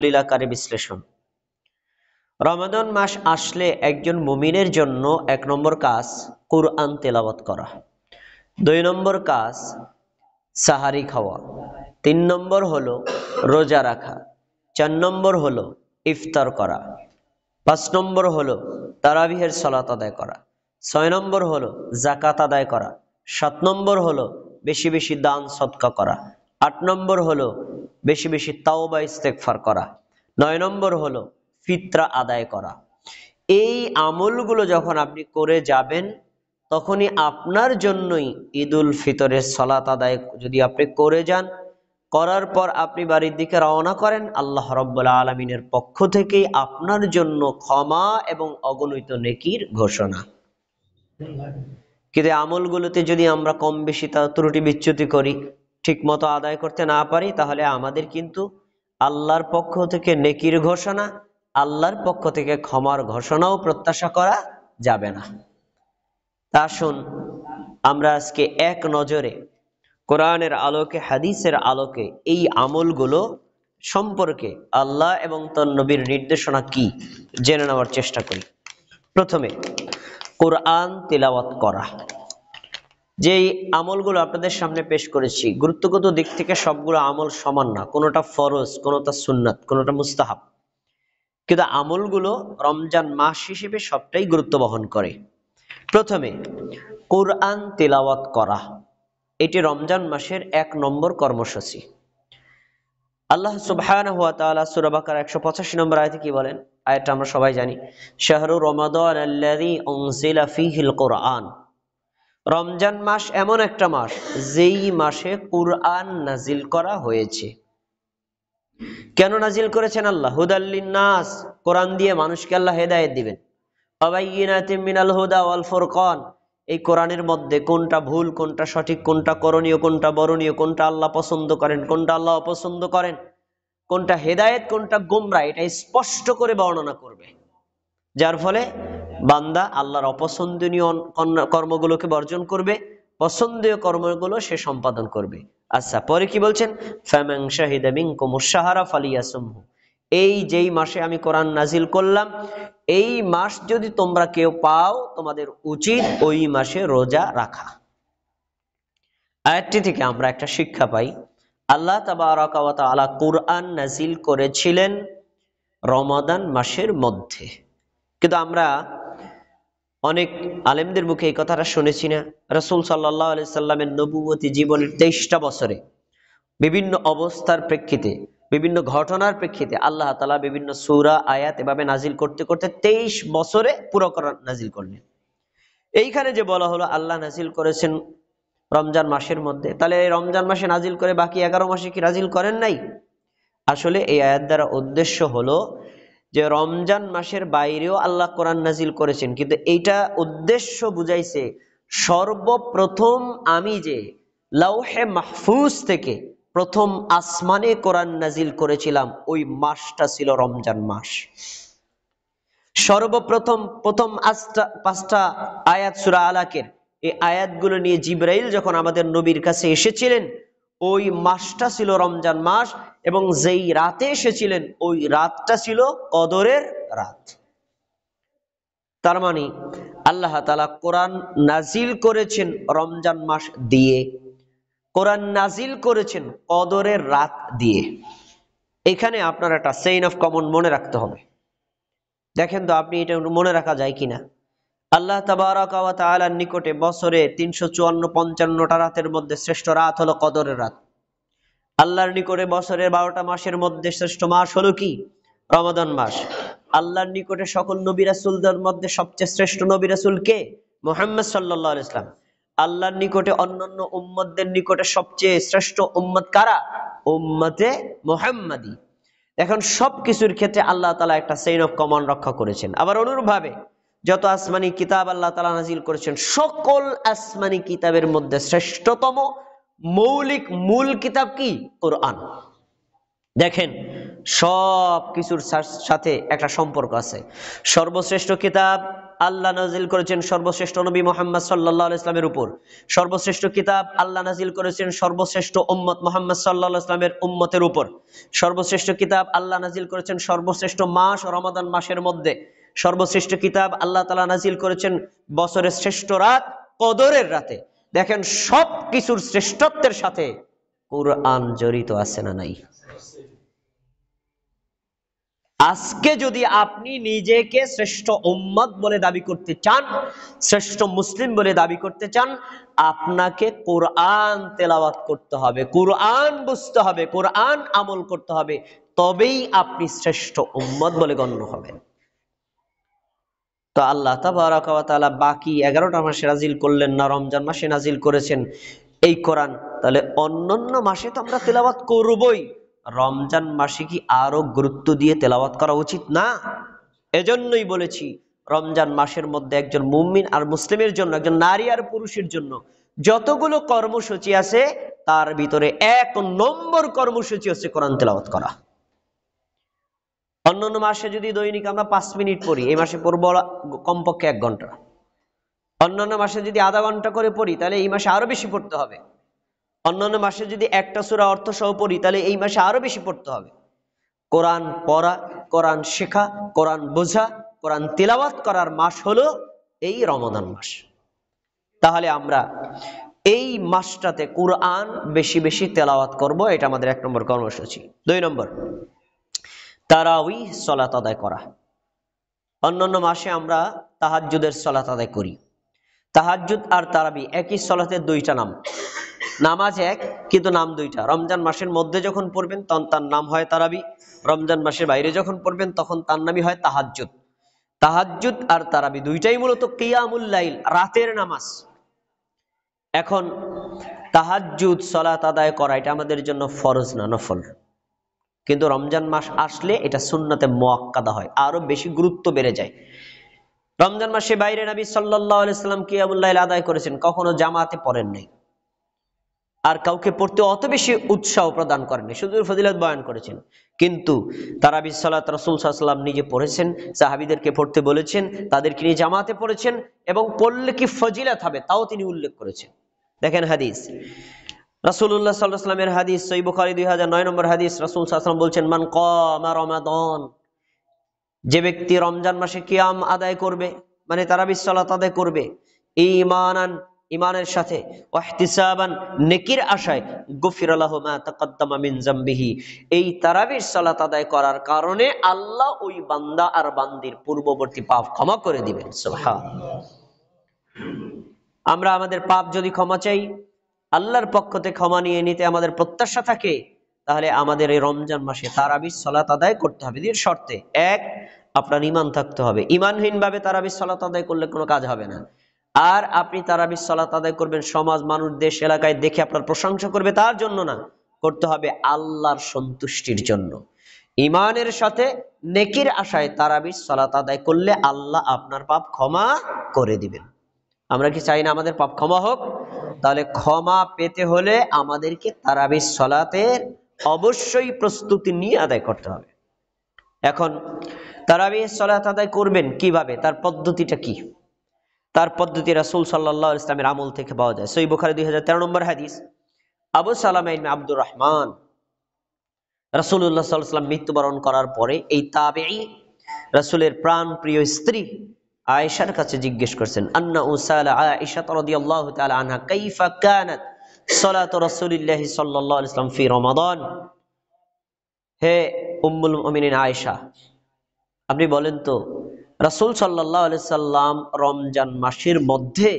লীলাকারে বিশ্লেষণ। রমাদান মাস আসলে একজন মুমিনের জন্য ১ নম্বর কাজ কুরআন তেলাওয়াত করা, ২ নম্বর কাজ সাহারি খাওয়া, ৩ নম্বর হলো রোজা রাখা, ৪ নম্বর হলো ইফতার করা, ৫ নম্বর হলো তারাবিহের সালাত আদায় করা, ৬ নম্বর হলো যাকাত আদায় করা, ৭ নম্বর হলো বেশি বেশি দান সদকা করা, ৮ নম্বর হলো বেশি বেশি তাওবা ইস্তেগফার করা, ৯ নম্বর হলো ফিতরা আদায় করা। এই আমলগুলো যখন আপনি করে যাবেন তখনই আপনার জন্যই ঈদুল ফিতরের সালাত আদায় যদি আপনি করে যান, করার পর আপনি বাড়ির দিকে রওনা করেন, আল্লাহ রাব্বুল আলামিনের পক্ষ থেকেই আপনার জন্য ক্ষমা এবং অগণিত নেকির ঘোষণা। কিন্তু আমলগুলোতে যদি আমরা কম বেশি ত্রুটি বিচ্যুতি করি, ঠিক মতো আদায় করতে না পারি, তাহলে আমাদের কিন্তু আল্লাহর পক্ষ থেকে নেকির ঘোষণা, আল্লাহর পক্ষ থেকে ক্ষমার ঘোষণাও প্রত্যাশা করা যাবে না। তা আসুন আমরা আজকে এক নজরে কোরআনের আলোকে, হাদিসের আলোকে এই আমলগুলো সম্পর্কে আল্লাহ এবং তার নবীর নির্দেশনা কি জেনে নেওয়ার চেষ্টা করি। প্রথমে কোরআন তিলাওয়াত করা। যেই আমলগুলো আপনাদের সামনে পেশ করেছি, গুরুত্বগত দিক থেকে সবগুলো আমল সমান না, কোনোটা ফরজ, কোনোটা সুন্নাত, কোনোটা মুস্তাহাব, কিন্তু আমলগুলো রমজান মাস হিসেবে সবটাই গুরুত্ব বহন করে। প্রথমে কোরআন তিলাওয়াত করা, এটি রমজান মাসের ১ নম্বর কর্মসূচি। আল্লাহ সুবহানাহু ওয়া তাআলা সূরা বাকারা ১৮৫ নম্বর আয়াতে কি বলেন? আয়াতটা আমরা সবাই জানি, শাহরু রমাদান আল্লাযী উনজিলা ফীহিল কুরআন। রমজান মাস এমন একটা মাস যেই মাসে কুরআন নাজিল করা হয়েছে। কেন নাজিল করেছেন আল্লাহ? হুদাল লিন্নাস, কোরআন দিয়ে মানুষকে আল্লাহ হেদায়েত দিবেন। ওয়াবাইয়িনাতিম মিনাল হুদা ওয়াল ফুরকান, এই কোরআনের মধ্যে কোনটা ভুল, কোনটা সঠিক, কোনটা করণীয়, কোনটা বরণীয়, কোনটা আল্লাহ পছন্দ করেন, কোনটা আল্লাহ অপছন্দ করেন, কোনটা হেদায়েত, কোনটা গোমরাহ, এটা স্পষ্ট করে বর্ণনা করবে, যার ফলে বান্দা আল্লাহর অপছন্দনীয় কর্মগুলোকে বর্জন করবে, পছন্দীয় কর্মগুলো সে সম্পাদন করবে। আচ্ছা, পরে কি বলছেন? ফামান শাহিদা মিনকুমুশ শাহরা ফালিয়াসুমহু, এই যেই মাসে আমি কোরআন নাজিল করলাম, এই মাস যদি তোমরা কেউ পাও, তোমাদের উচিত ওই মাসে রোজা রাখা। আয়াতটি থেকে আমরা একটা শিক্ষা পাই, আল্লাহ তাবারাকা ওয়া তাআলা কোরআন নাজিল করেছিলেন রমাদান মাসের মধ্যে। কিন্তু আমরা অনেক আলেমদের মুখে এই কথাটা শুনেছি না? রাসূল সাল্লাল্লাহু আলাইহি সাল্লামের নবুয়তি জীবনের 23টা বছরে বিভিন্ন অবস্থার প্রেক্ষিতে, বিভিন্ন ঘটনার প্রেক্ষিতে আল্লাহ তাআলা বিভিন্ন সূরা, আয়াত এভাবে নাজিল করতে করতে 23 বছরে পুরো কোরআন নাজিল করলেন। এইখানে যে বলা হলো আল্লাহ নাজিল করেছেন রমজান মাসের মধ্যে, তাহলে এই রমজান মাসে নাজিল করে বাকি 11 মাসে কি নাজিল করেন নাই? আসলে এই আয়াত দ্বারা উদ্দেশ্য হলো যে রমজান মাসের বাইরেও আল্লাহ কোরআন নাজিল করেছেন, কিন্তু এইটা উদ্দেশ্য বুঝাইছে সর্বপ্রথম আমি যে লাউহে মাহফুজ থেকে প্রথম আসমানে কোরআন নাজিল করেছিলাম, ওই মাসটা ছিল রমজান মাস। সর্বপ্রথম 5টা আয়াত সূরা আলাকের, এই আয়াতগুলো নিয়ে জিবরাইল যখন আমাদের নবীর কাছে এসেছিলেন, ওই মাসটা ছিল রমজান মাস, এবং যেই রাতে এসেছিলেন ওই রাতটা ছিল কদরের রাত। তার মানে আল্লাহ তাআলা কোরআন নাজিল করেছেন রমজান মাস দিয়ে, কোরআন নাজিল করেছেন কদরের রাত দিয়ে। এখানে আপনার একটা চেইন অফ কমন মনে রাখতে হবে। দেখেন তো আপনি এটা মনে রাখা যায় কিনা। আল্লাহ তাবারাকা ওয়া তাআলার নিকটে বছরে 354-55টা রাতের মধ্যে শ্রেষ্ঠ রাত হলো কদরের রাত। আল্লাহর নিকটে বছরের 12টা মাসের মধ্যে শ্রেষ্ঠ মাস হলো কি? রমাদান মাস। আল্লাহর নিকটে সকল নবী রাসূলদের মধ্যে সবচেয়ে শ্রেষ্ঠ নবী রাসূল কে? মুহাম্মদ সাল্লাল্লাহু আলাইহি ওয়াসাল্লাম। আল্লাহর নিকটে অন্যান্য উম্মতদের নিকটে সবচেয়ে শ্রেষ্ঠ উম্মত কারা? উম্মতে মুহাম্মাদি। এখন সবকিছুর ক্ষেত্রে আল্লাহ তাআলা একটা চেইন অফ কমন রক্ষা করেছেন। আবার অনুরূপভাবে যত আসমানি কিতাব আল্লাহ তাআলা নাজিল করেছেন, সকল আসমানি কিতাবের মধ্যে শ্রেষ্ঠতম মৌলিক মূল কিতাব কি? কোরআন। দেখেন সব কিছুর সাথে একটা সম্পর্ক আছে। সর্বশ্রেষ্ঠ কিতাব আল্লাহ নাজিল করেছেন সর্বশ্রেষ্ঠ নবী মুহাম্মদ সাল্লাল্লাহু আলাইহি ওয়াসাল্লামের উপর, সর্বশ্রেষ্ঠ কিতাব আল্লাহ নাজিল করেছেন সর্বশ্রেষ্ঠ উম্মত মুহাম্মদ সাল্লাল্লাহু আলাইহি ওয়াসাল্লামের উম্মতের উপর, সর্বশ্রেষ্ঠ কিতাব আল্লাহ নাজিল করেছেন সর্বশ্রেষ্ঠ মাস রমাদান মাসের মধ্যে, সর্বশ্রেষ্ঠ কিতাব আল্লাহ তাআলা নাজিল করেছেন বছরের শ্রেষ্ঠ রাত কদরের রাতে। দেখেন সব কিছুর শ্রেষ্ঠত্বের সাথে কুরআন জড়িত আছে না নাই? আজকে যদি আপনি নিজেকে শ্রেষ্ঠ উম্মত বলে দাবি করতে চান, শ্রেষ্ঠ মুসলিম বলে দাবি করতে চান, আপনাকে কোরআন তেলাওয়াত করতে হবে, কোরআন বুঝতে হবে, কোরআন আমল করতে হবে, তবেই আপনি শ্রেষ্ঠ উম্মত বলে গণ্য হবেন। তো আল্লাহ তাবারাকা ওয়া তাআলা বাকি 11টা মাসে নাজিল করলেন না, রমজান মাসে নাজিল করেছেন এই কোরআন, তাহলে অন্যান্য মাসে তো আমরা তেলাওয়াত করবই, রমজান মাসে কি আরো গুরুত্ব দিয়ে তেলাওয়াত করা উচিত না? এজন্যই বলেছি রমজান মাসের মধ্যে একজন মুমিন আর মুসলিমের জন্য, একজন নারী আর পুরুষের জন্য যতগুলো কর্মসূচি আছে তার ভিতরে 1 নম্বর কর্মসূচি হচ্ছে কোরআন তেলাওয়াত করা। অন্যান্য মাসে যদি দৈনিক আমরা 5 মিনিট পড়ি, এই মাসে পড়ব কমপক্ষে 1 ঘন্টা। অন্যান্য মাসে যদি আধা ঘন্টা করে পড়ি তাহলে এই মাসে আরো বেশি পড়তে হবে। অন্যান্য মাসে যদি একটা সূরা অর্থ সহ পড়ি তাহলে এই মাসে আরো বেশি পড়তে হবে। কোরআন পড়া, কোরআন শেখা, কোরআন বোঝা, কোরআন তিলাওয়াত করার মাস হলো এই রমাদান মাস। তাহলে আমরা এই মাসটাতে কোরআন বেশি বেশি তেলাওয়াত করব, এটা আমাদের 1 নম্বর কর্মসূচি। 2 নম্বর, তারাউই সালাত আদায় করা। অন্যান্য মাসে আমরা তাহাজ্জুদের সালাত আদায় করি। তাহাজ্জুদ আর তারাবি একই সালাতের 2টা নাম, নামাজ এক কিন্তু নাম 2টা। রমজান মাসের মধ্যে যখন পড়বেন তখন তার নাম হয় তারাবি, রমজান মাসের বাইরে যখন পড়বেন তখন তার নামই হয় তাহাজ্জুদ। তাহাজ্জুদ আর তারাবি 2টাই মূলত কিয়ামুল লাইল, রাতের নামাজ। এখন তাহাজ্জুদ সালাত আদায় করা এটা আমাদের জন্য ফরজ না, নফল, কিন্তু রমজান মাস আসলে এটা সুন্নতে মুআক্কাদা হয়, আরো বেশি গুরুত্ব বেড়ে যায়। রমজান মাসে বাইরে নবী সাল্লাল্লাহু আলাইহি সাল্লাম কিয়ামুল লাইল আদায় করেছেন, কখনো জামাতে পড়েন নাই, আর কাউকে পড়তে অত বেশি উৎসাহ প্রদান করেননি, শুধু ফজিলত বয়ান করেছেন। কিন্তু তারাবি সালাত রাসূল সাল্লাল্লাহু আলাইহি ওয়াসাল্লাম নিজে পড়েছেন, সাহাবীদেরকে পড়তে বলেছেন, তাদেরকে নিয়ে জামাতে পড়েছেন, এবং পড়লে কি ফজিলত হবে তাও তিনি উল্লেখ করেছেন। দেখেন হাদিস, রাসূলুল্লাহ সাল্লাল্লাহু আলাইহি ওয়াসাল্লামের হাদিস, সহিহ বুখারী 2009 নম্বর হাদিস, রাসূল সাল্লাল্লাহু আলাইহি ওয়াসাল্লাম বলছেন, মান কামা রমাদান, যে ব্যক্তি রমজান মাসে কিয়াম আদায় করবে, মানে তারাবির সালাত আদায় করবে, ঈমানান, ঈমানের সাথে, ওয়াহতিসাবান, নেকির আশায়, গুফিরা লাহু মা তাকাদ্দামা মিন যামবিহি, এই তারাবির সালাত আদায় করার কারণে আল্লাহ ওই বান্দা আর বান্দির পূর্ববর্তী পাপ ক্ষমা করে দিবেন। সুবহানাল্লাহ। আমরা আমাদের পাপ যদি ক্ষমা চাই, আল্লাহর পক্ষ থেকে ক্ষমা নিয়ে নিতে আমাদের প্রত্যাশা থাকে, তাহলে আমাদের এই রমজান মাসে তারাবির সালাত আদায় করতে হবে। এর শর্তে, 1, আপনার ঈমান থাকতে হবে। ঈমানহীন ভাবে তারাবির সালাত আদায় করলে কোনো কাজ হবে না। আর আপনি তারাবির সালাত আদায় করবেন সমাজ, মানুষ, দেশ, এলাকায় দেখে আপনার প্রশংসা করবে তার জন্য না, করতে হবে আল্লাহর সন্তুষ্টির জন্য। ঈমানের সাথে নেকির আশায় তারাবির সালাত আদায় করলে আল্লাহ আপনার পাপ ক্ষমা করে দিবেন। আমরা কি চাই না আমাদের পাপ ক্ষমা হোক? তাহলে ক্ষমা পেতে হলে আমাদেরকে তারাবির সালাতের অবশ্যই প্রস্তুতি নিয়ে আদায় করতে হবে। এখন তারাবির সালাত আদায় করবেন কিভাবে, তার পদ্ধতিটা কি? তার পদ্ধতি রাসূল সাল্লাল্লাহু আলাইহি ওয়াসাল্লামের আমল থেকে পাওয়া যায়। সহিহ বুখারী 2013 নম্বর হাদিস, আবু সালামা ইবনে আব্দুর রহমান, রাসূলুল্লাহ সাল্লাল্লাহু আলাইহি ওয়াসাল্লাম মৃত্যুবরণ করার পরে এই তাবেঈ রাসূলের প্রাণ প্রিয় স্ত্রী আয়েশার কাছে জিজ্ঞেস করছেন, আন্না উসালা আয়েশা রাদিয়াল্লাহু তাআলা আনহা কাইফা কানাত সালাতু রাসূলিল্লাহি সাল্লাল্লাহু আলাইহি ওয়াসাল্লাম ফি রমাদান। হে উম্মুল মুমিনিন আয়েশা, আপনি বলেন তো রাসূল সাল্লাল্লাহু আলাইহি সাল্লাম রমজান মাসের মধ্যে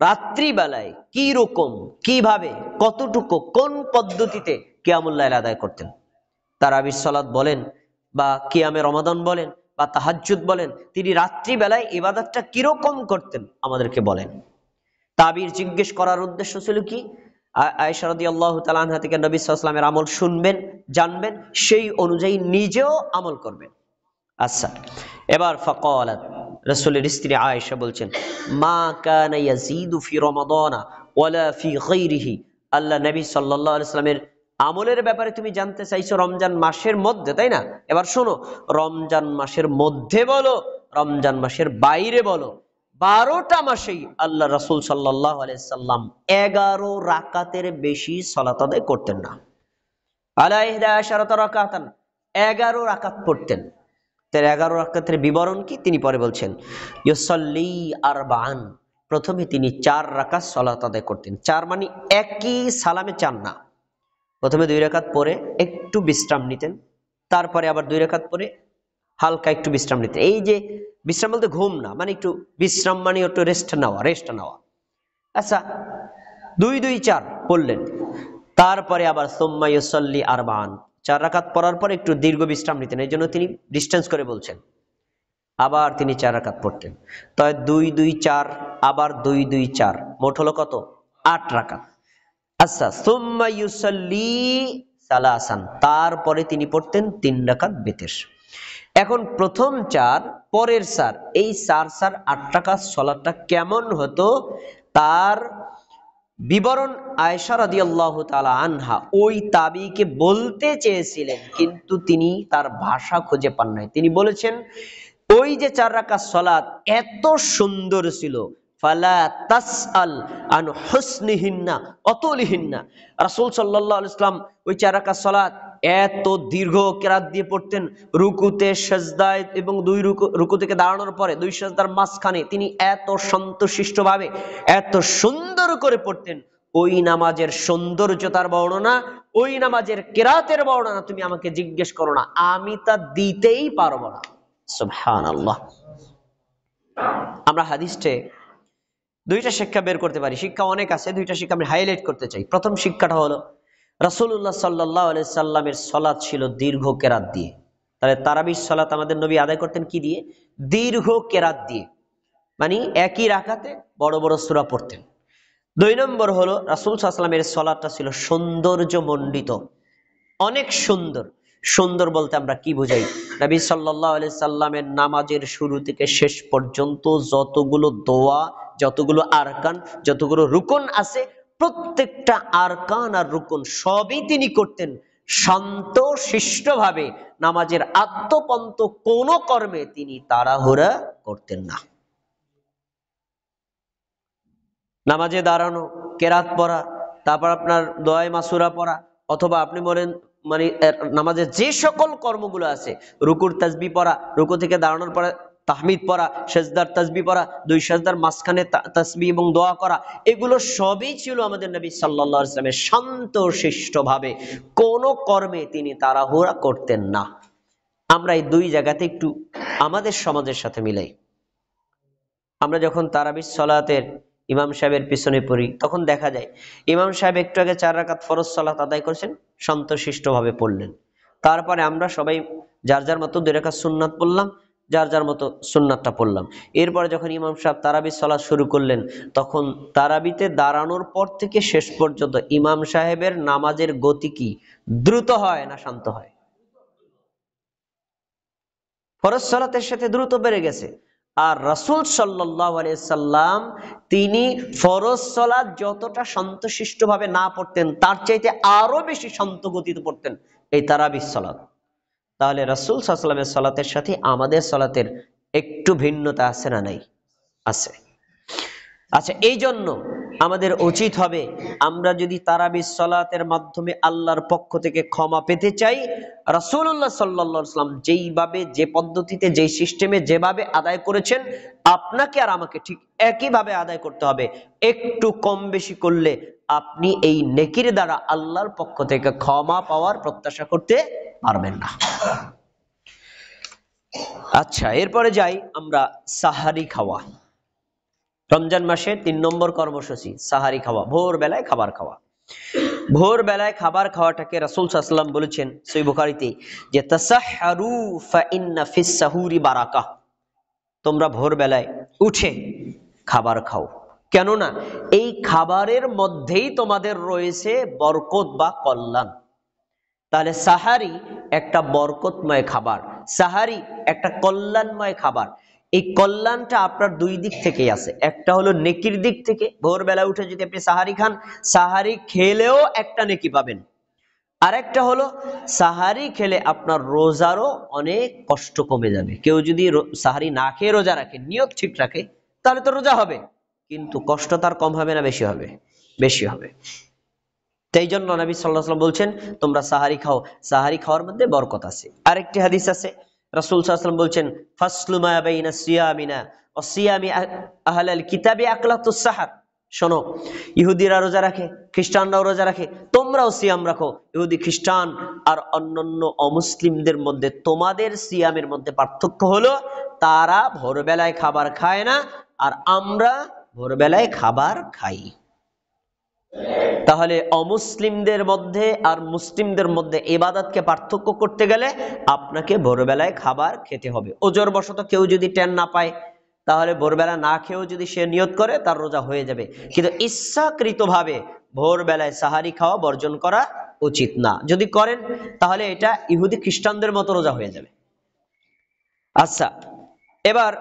রাত্রি বেলায় কি রকম, কিভাবে, কতটুকু, কোন পদ্ধতিতে কিয়ামুল লাইল আদায় করতেন? তারাবির সালাত বলেন বা কিয়ামে রমাদান বলেন বা তাহাজ্জুদ বলেন, তিনি রাত্রি বেলায় ইবাদতটা কিরকম করতেন আমাদেরকে বলেন। তাবির জিজ্ঞেস করার উদ্দেশ্য ছিল কি? আয়েশা রাদিয়াল্লাহু তাআলা আনহা থেকে নবী সাল্লাল্লাহু আলাইহি ওয়াসাল্লামের আমল শুনবেন, জানবেন, সেই অনুযায়ী নিজেও আমল করবেন। আচ্ছা, এবার ফাকালাত, রাসূলের স্ত্রী আয়েশা বলছেন, মা কানা ইয়াজিদু ফি রমাদানা ওয়ালা ফি গায়রিহি। আল্লাহ নবী সাল্লাল্লাহু আলাইহি ওয়াসাল্লামের আমলের ব্যাপারে তুমি জানতে চাইছো রমজান মাসের মধ্যে, তাই না? এবার শোনো, রমজান মাসের মধ্যে বলো রমজান মাসের বাইরে বলো, 12টা মাসেই আল্লাহ রাসূল সাল্লাল্লাহু আলাইহি সাল্লাম 11 রাকাতের বেশি সালাত আদায় করতেন না। আলাইহি 11 রাকাতান, 11 রাকাত পড়তেন। তার 11 রাকাতের বিবরণ কি তিনি পরে বলছেন, ইউসাল্লি আরবাআন, প্রথমে তিনি 4 রাকাত সালাত আদায় করতেন। 4 মানে একই সালামে 4 না, প্রথমে 2 রাকাত পরে একটু বিশ্রাম নিতেন, তারপরে আবার 2 রাকাত পরে হালকা একটু বিশ্রাম নিতেন। এই যে বিশ্রাম বলতে ঘুম না, মানে একটু বিশ্রাম মানে একটু রেস্ট নেওয়া। আচ্ছা, 2-2-4 পড়লেন, তারপরে আবার সুম্মা ইউসাল্লি আরবাআন, 4 রাকাত পড়ার পর একটু দীর্ঘ বিশ্রাম নিতেন, এই জন্য তিনি ডিস্টেন্স করে বলছেন। আবার তিনি 4 রাকাত পড়তেন। তাই 2-2-4 আবার 2-2-4, মোট হলো কত? 8 রাকাত। আচ্ছা, সুম্মা ইউসাল্লি সালাসান, তারপরে তিনি পড়তেন 3 রাকাত বিতর। এখন প্রথম 4 পরের 4, এই 4 8 রাকাত সালাতটা কেমন হতো তার বিবরণ আয়েশা রাদিয়াল্লাহু তাআলা আনহা ওই তাবিকে বলতে চেয়েছিলেন, কিন্তু তিনি তার ভাষা খুঁজে পান নাই। তিনি বলেছেন, ওই যে 4 রাকাত সালাত এত সুন্দর ছিল, ফালা তাসআল আন হুসনিহিন্না অতুলিহিন্না, রাসূল সাল্লাল্লাহু আলাইহি ওয়াসাল্লাম ওই 4 রাকাত সালাত এত দীর্ঘ কিরাত দিয়ে পড়তেন, রুকুতে সেজদায় এবং 2 রুকু থেকে দাঁড়ানোর পরে 2 সেজদার মাঝখানে তিনি এত শান্তশিষ্টভাবে এত সুন্দর করে পড়তেন। ওই নামাজের সৌন্দর্যতার বর্ণনা, ওই নামাজের কিরাতের বর্ণনা তুমি আমাকে জিজ্ঞেস করো না, আমি তা দিতেই পারবো না। সুবহানাল্লাহ। আমরা হাদিসে 2টা শিক্ষা বের করতে পারি, শিক্ষা অনেক আছে, 2টা শিক্ষা আমি হাইলাইট করতে চাই। প্রথম শিক্ষাটা হলো, রাসূলুল্লাহ সাল্লাল্লাহু আলাইহি সাল্লামের সালাত ছিল দীর্ঘ কেরাত দিয়ে। তাহলে তারাবির সালাত আমাদের নবী আদায় করতেন কি দিয়ে? দীর্ঘ কেরাত দিয়ে, মানে একই রাকাতে বড় বড় সূরা পড়তেন। 2 নম্বর হলো, রাসূল সাল্লাল্লাহু আলাইহি সাল্লামের সালাতটা ছিল সৌন্দর্য মণ্ডিত, অনেক সুন্দর। সুন্দর বলতে আমরা কি বুঝাই? নবী সাল্লাল্লাহু আলাইহি সাল্লামের নামাজের শুরু থেকে শেষ পর্যন্ত যতগুলো দোয়া, যতগুলো আরকান, যতগুলো রুকন আছে, প্রত্যেকটা আরকান আর রুকন সবই তিনি করতেন শান্ত শিষ্টভাবে। নামাজের আত্মপন্ত কোন কর্মে তিনি তাড়াহুড়া করতেন না। নামাজে দাঁড়ানো, কেরাত পড়া, তারপর আপনার দোয়া মাসুরা পড়া, অথবা আপনি বলেন মানে নামাজের যে সকল কর্মগুলো আছে, রুকুর তাসবিহ পড়া, রুকু থেকে দাঁড়ানোর পরে তাহমিদ পড়া, সেজদার তাসবিহ পড়া, 2 সেজদার মাঝখানে তাসবিহ এবং দোয়া করা, এগুলো সবই ছিল আমাদের নবী সাল্লাল্লাহু আলাইহি ওয়াসাল্লামের শান্ত শিষ্টভাবে, কোন কর্মে তিনি তাড়াহুড়া করতেন না। আমরা এই 2 জায়গাতে একটু আমাদের সমাজের সাথে মিলাই। আমরা যখন তারাবির সালাতের ইমাম সাহেবের পিছনে পড়ি, তখন দেখা যায় ইমাম সাহেব একটু আগে 4 রাকাত ফরজ সালাত আদায় করেছেন, শান্তশিষ্টভাবে পড়লেন। তারপরে আমরা সবাই যার যার মতো 2 রাকাত সুন্নাত পড়লাম, যার যার মতো সুন্নাতটা পড়লাম। এরপরে যখন ইমাম সাহেব তারাবির সালাত শুরু করলেন, তখন তারাবিতে দাঁড়ানোর পর থেকে শেষ পর্যন্ত ইমাম সাহেবের নামাজের গতি কি দ্রুত হয় না শান্ত হয়? ফরজ সালাতের সাথে দ্রুত বেড়ে গেছে। আর রাসূল সাল্লাল্লাহু আলাইহি সাল্লাম তিনি ফরজ সালাত যতটা শান্তশিষ্টভাবে না পড়তেন, তার চাইতে আরো বেশি শান্ত গতিতে পড়তেন এই তারাবির সালাত। তাহলে রাসূল সাল্লাল্লাহু আলাইহি সাল্লামের সালাতের সাথে আমাদের সালাতের একটু ভিন্নতা আছে না নাই? আছে। আচ্ছা, এই জন্য আমাদের উচিত হবে, আমরা যদি তারাবির সালাতের মাধ্যমে আল্লাহর পক্ষ থেকে ক্ষমা পেতে চাই, রাসূলুল্লাহ সাল্লাল্লাহু আলাইহি ওয়াসাল্লাম যেইভাবে, যে পদ্ধতিতে, যেই সিস্টেমে, যেভাবে আদায় করেছেন, আপনাকে আর আমাকে ঠিক একইভাবে আদায় করতে হবে। একটু কম বেশি করলে আপনি এই নেকির দ্বারা আল্লাহর পক্ষ থেকে ক্ষমা পাওয়ার প্রত্যাশা করতে পারবেন না। আচ্ছা, এরপরে যাই আমরা সাহারি খাওয়া। রমজান মাসে 3 নম্বর কর্মসূচি সাহারি খাওয়া, ভোর বেলায় খাবার খাওয়া। ভোর বেলায় খাবার খাওয়াটাকে রাসূল সাল্লাল্লাহু আলাইহি ওয়াসাল্লাম বলেছেন সহিহ বুখারীতে যে তাসাহহারু ফা ইন্না ফিস সাহুরি বারাকাহ, তোমরা ভোর বেলায় উঠে খাবার খাও, কেননা এই খাবারের মধ্যেই তোমাদের রয়েছে বরকত বা কল্যাণ। তাহলে সাহারি একটা বরকতময় খাবার, সাহারি একটা কল্যাণময় খাবার। এই কল্যাণটা আপনার 2 দিক থেকেই আছে। একটা হলো নেকির দিক থেকে, ভোরবেলা উঠে যদি আপনি সাহারি খান, সাহারি খেলেও একটা নেকি পাবেন। আরেকটা হলো সাহারি খেলে আপনার রোজারও অনেক কষ্ট কমে যাবে। কেউ যদি সাহারি না খেয়ে রোজা রাখে, নিয়ত ঠিক রাখে, তাহলে তো রোজা হবে, কিন্তু কষ্ট তার কম হবে না বেশি হবে? বেশি হবে। তাই জন্য নবী সাল্লাল্লাহু আলাইহি ওয়াসাল্লাম বলছেন তোমরা সাহারি খাও, সাহারি খাওয়ার মধ্যে বরকত আছে। আরেকটি হাদিস আছে, রাসূল সাল্লাল্লাহু আলাইহি ওয়াসাল্লাম বলছেন ফাসলু মা বাইনা সিয়ামিনা ওয়া সিয়ামি আহলাল কিতাবি আকলাতুস সাহার। শোনো, ইহুদিরা রোজা রাখে, খ্রিস্টানরাও রোজা রাখে, তোমরাও সিয়াম রাখো। ইহুদি, খ্রিস্টান আর অন্যান্য অমুসলিমদের মধ্যে তোমাদের সিয়ামের মধ্যে পার্থক্য হলো তারা ভোরবেলায় খাবার খায় না, আর আমরা ভোরবেলায় খাবার খাই। তাহলে অমুসলিমদের মধ্যে আর মুসলিমদের মধ্যে ইবাদতকে পার্থক্য করতে গেলে আপনাকে ভোরবেলায় খাবার খেতে হবে। ওজর বশত কেউ যদি টেন না পায়, তাহলে ভোরবেলা না খেয়েও যদি সে নিয়ত করে, তার রোজা হয়ে যাবে। কিন্তু ইচ্ছাকৃতভাবে ভোরবেলায় সাহারি খাওয়া বর্জন করা উচিত না। যদি করেন তাহলে এটা ইহুদি খ্রিস্টানদের মতো রোজা হয়ে যাবে। আচ্ছা, এবার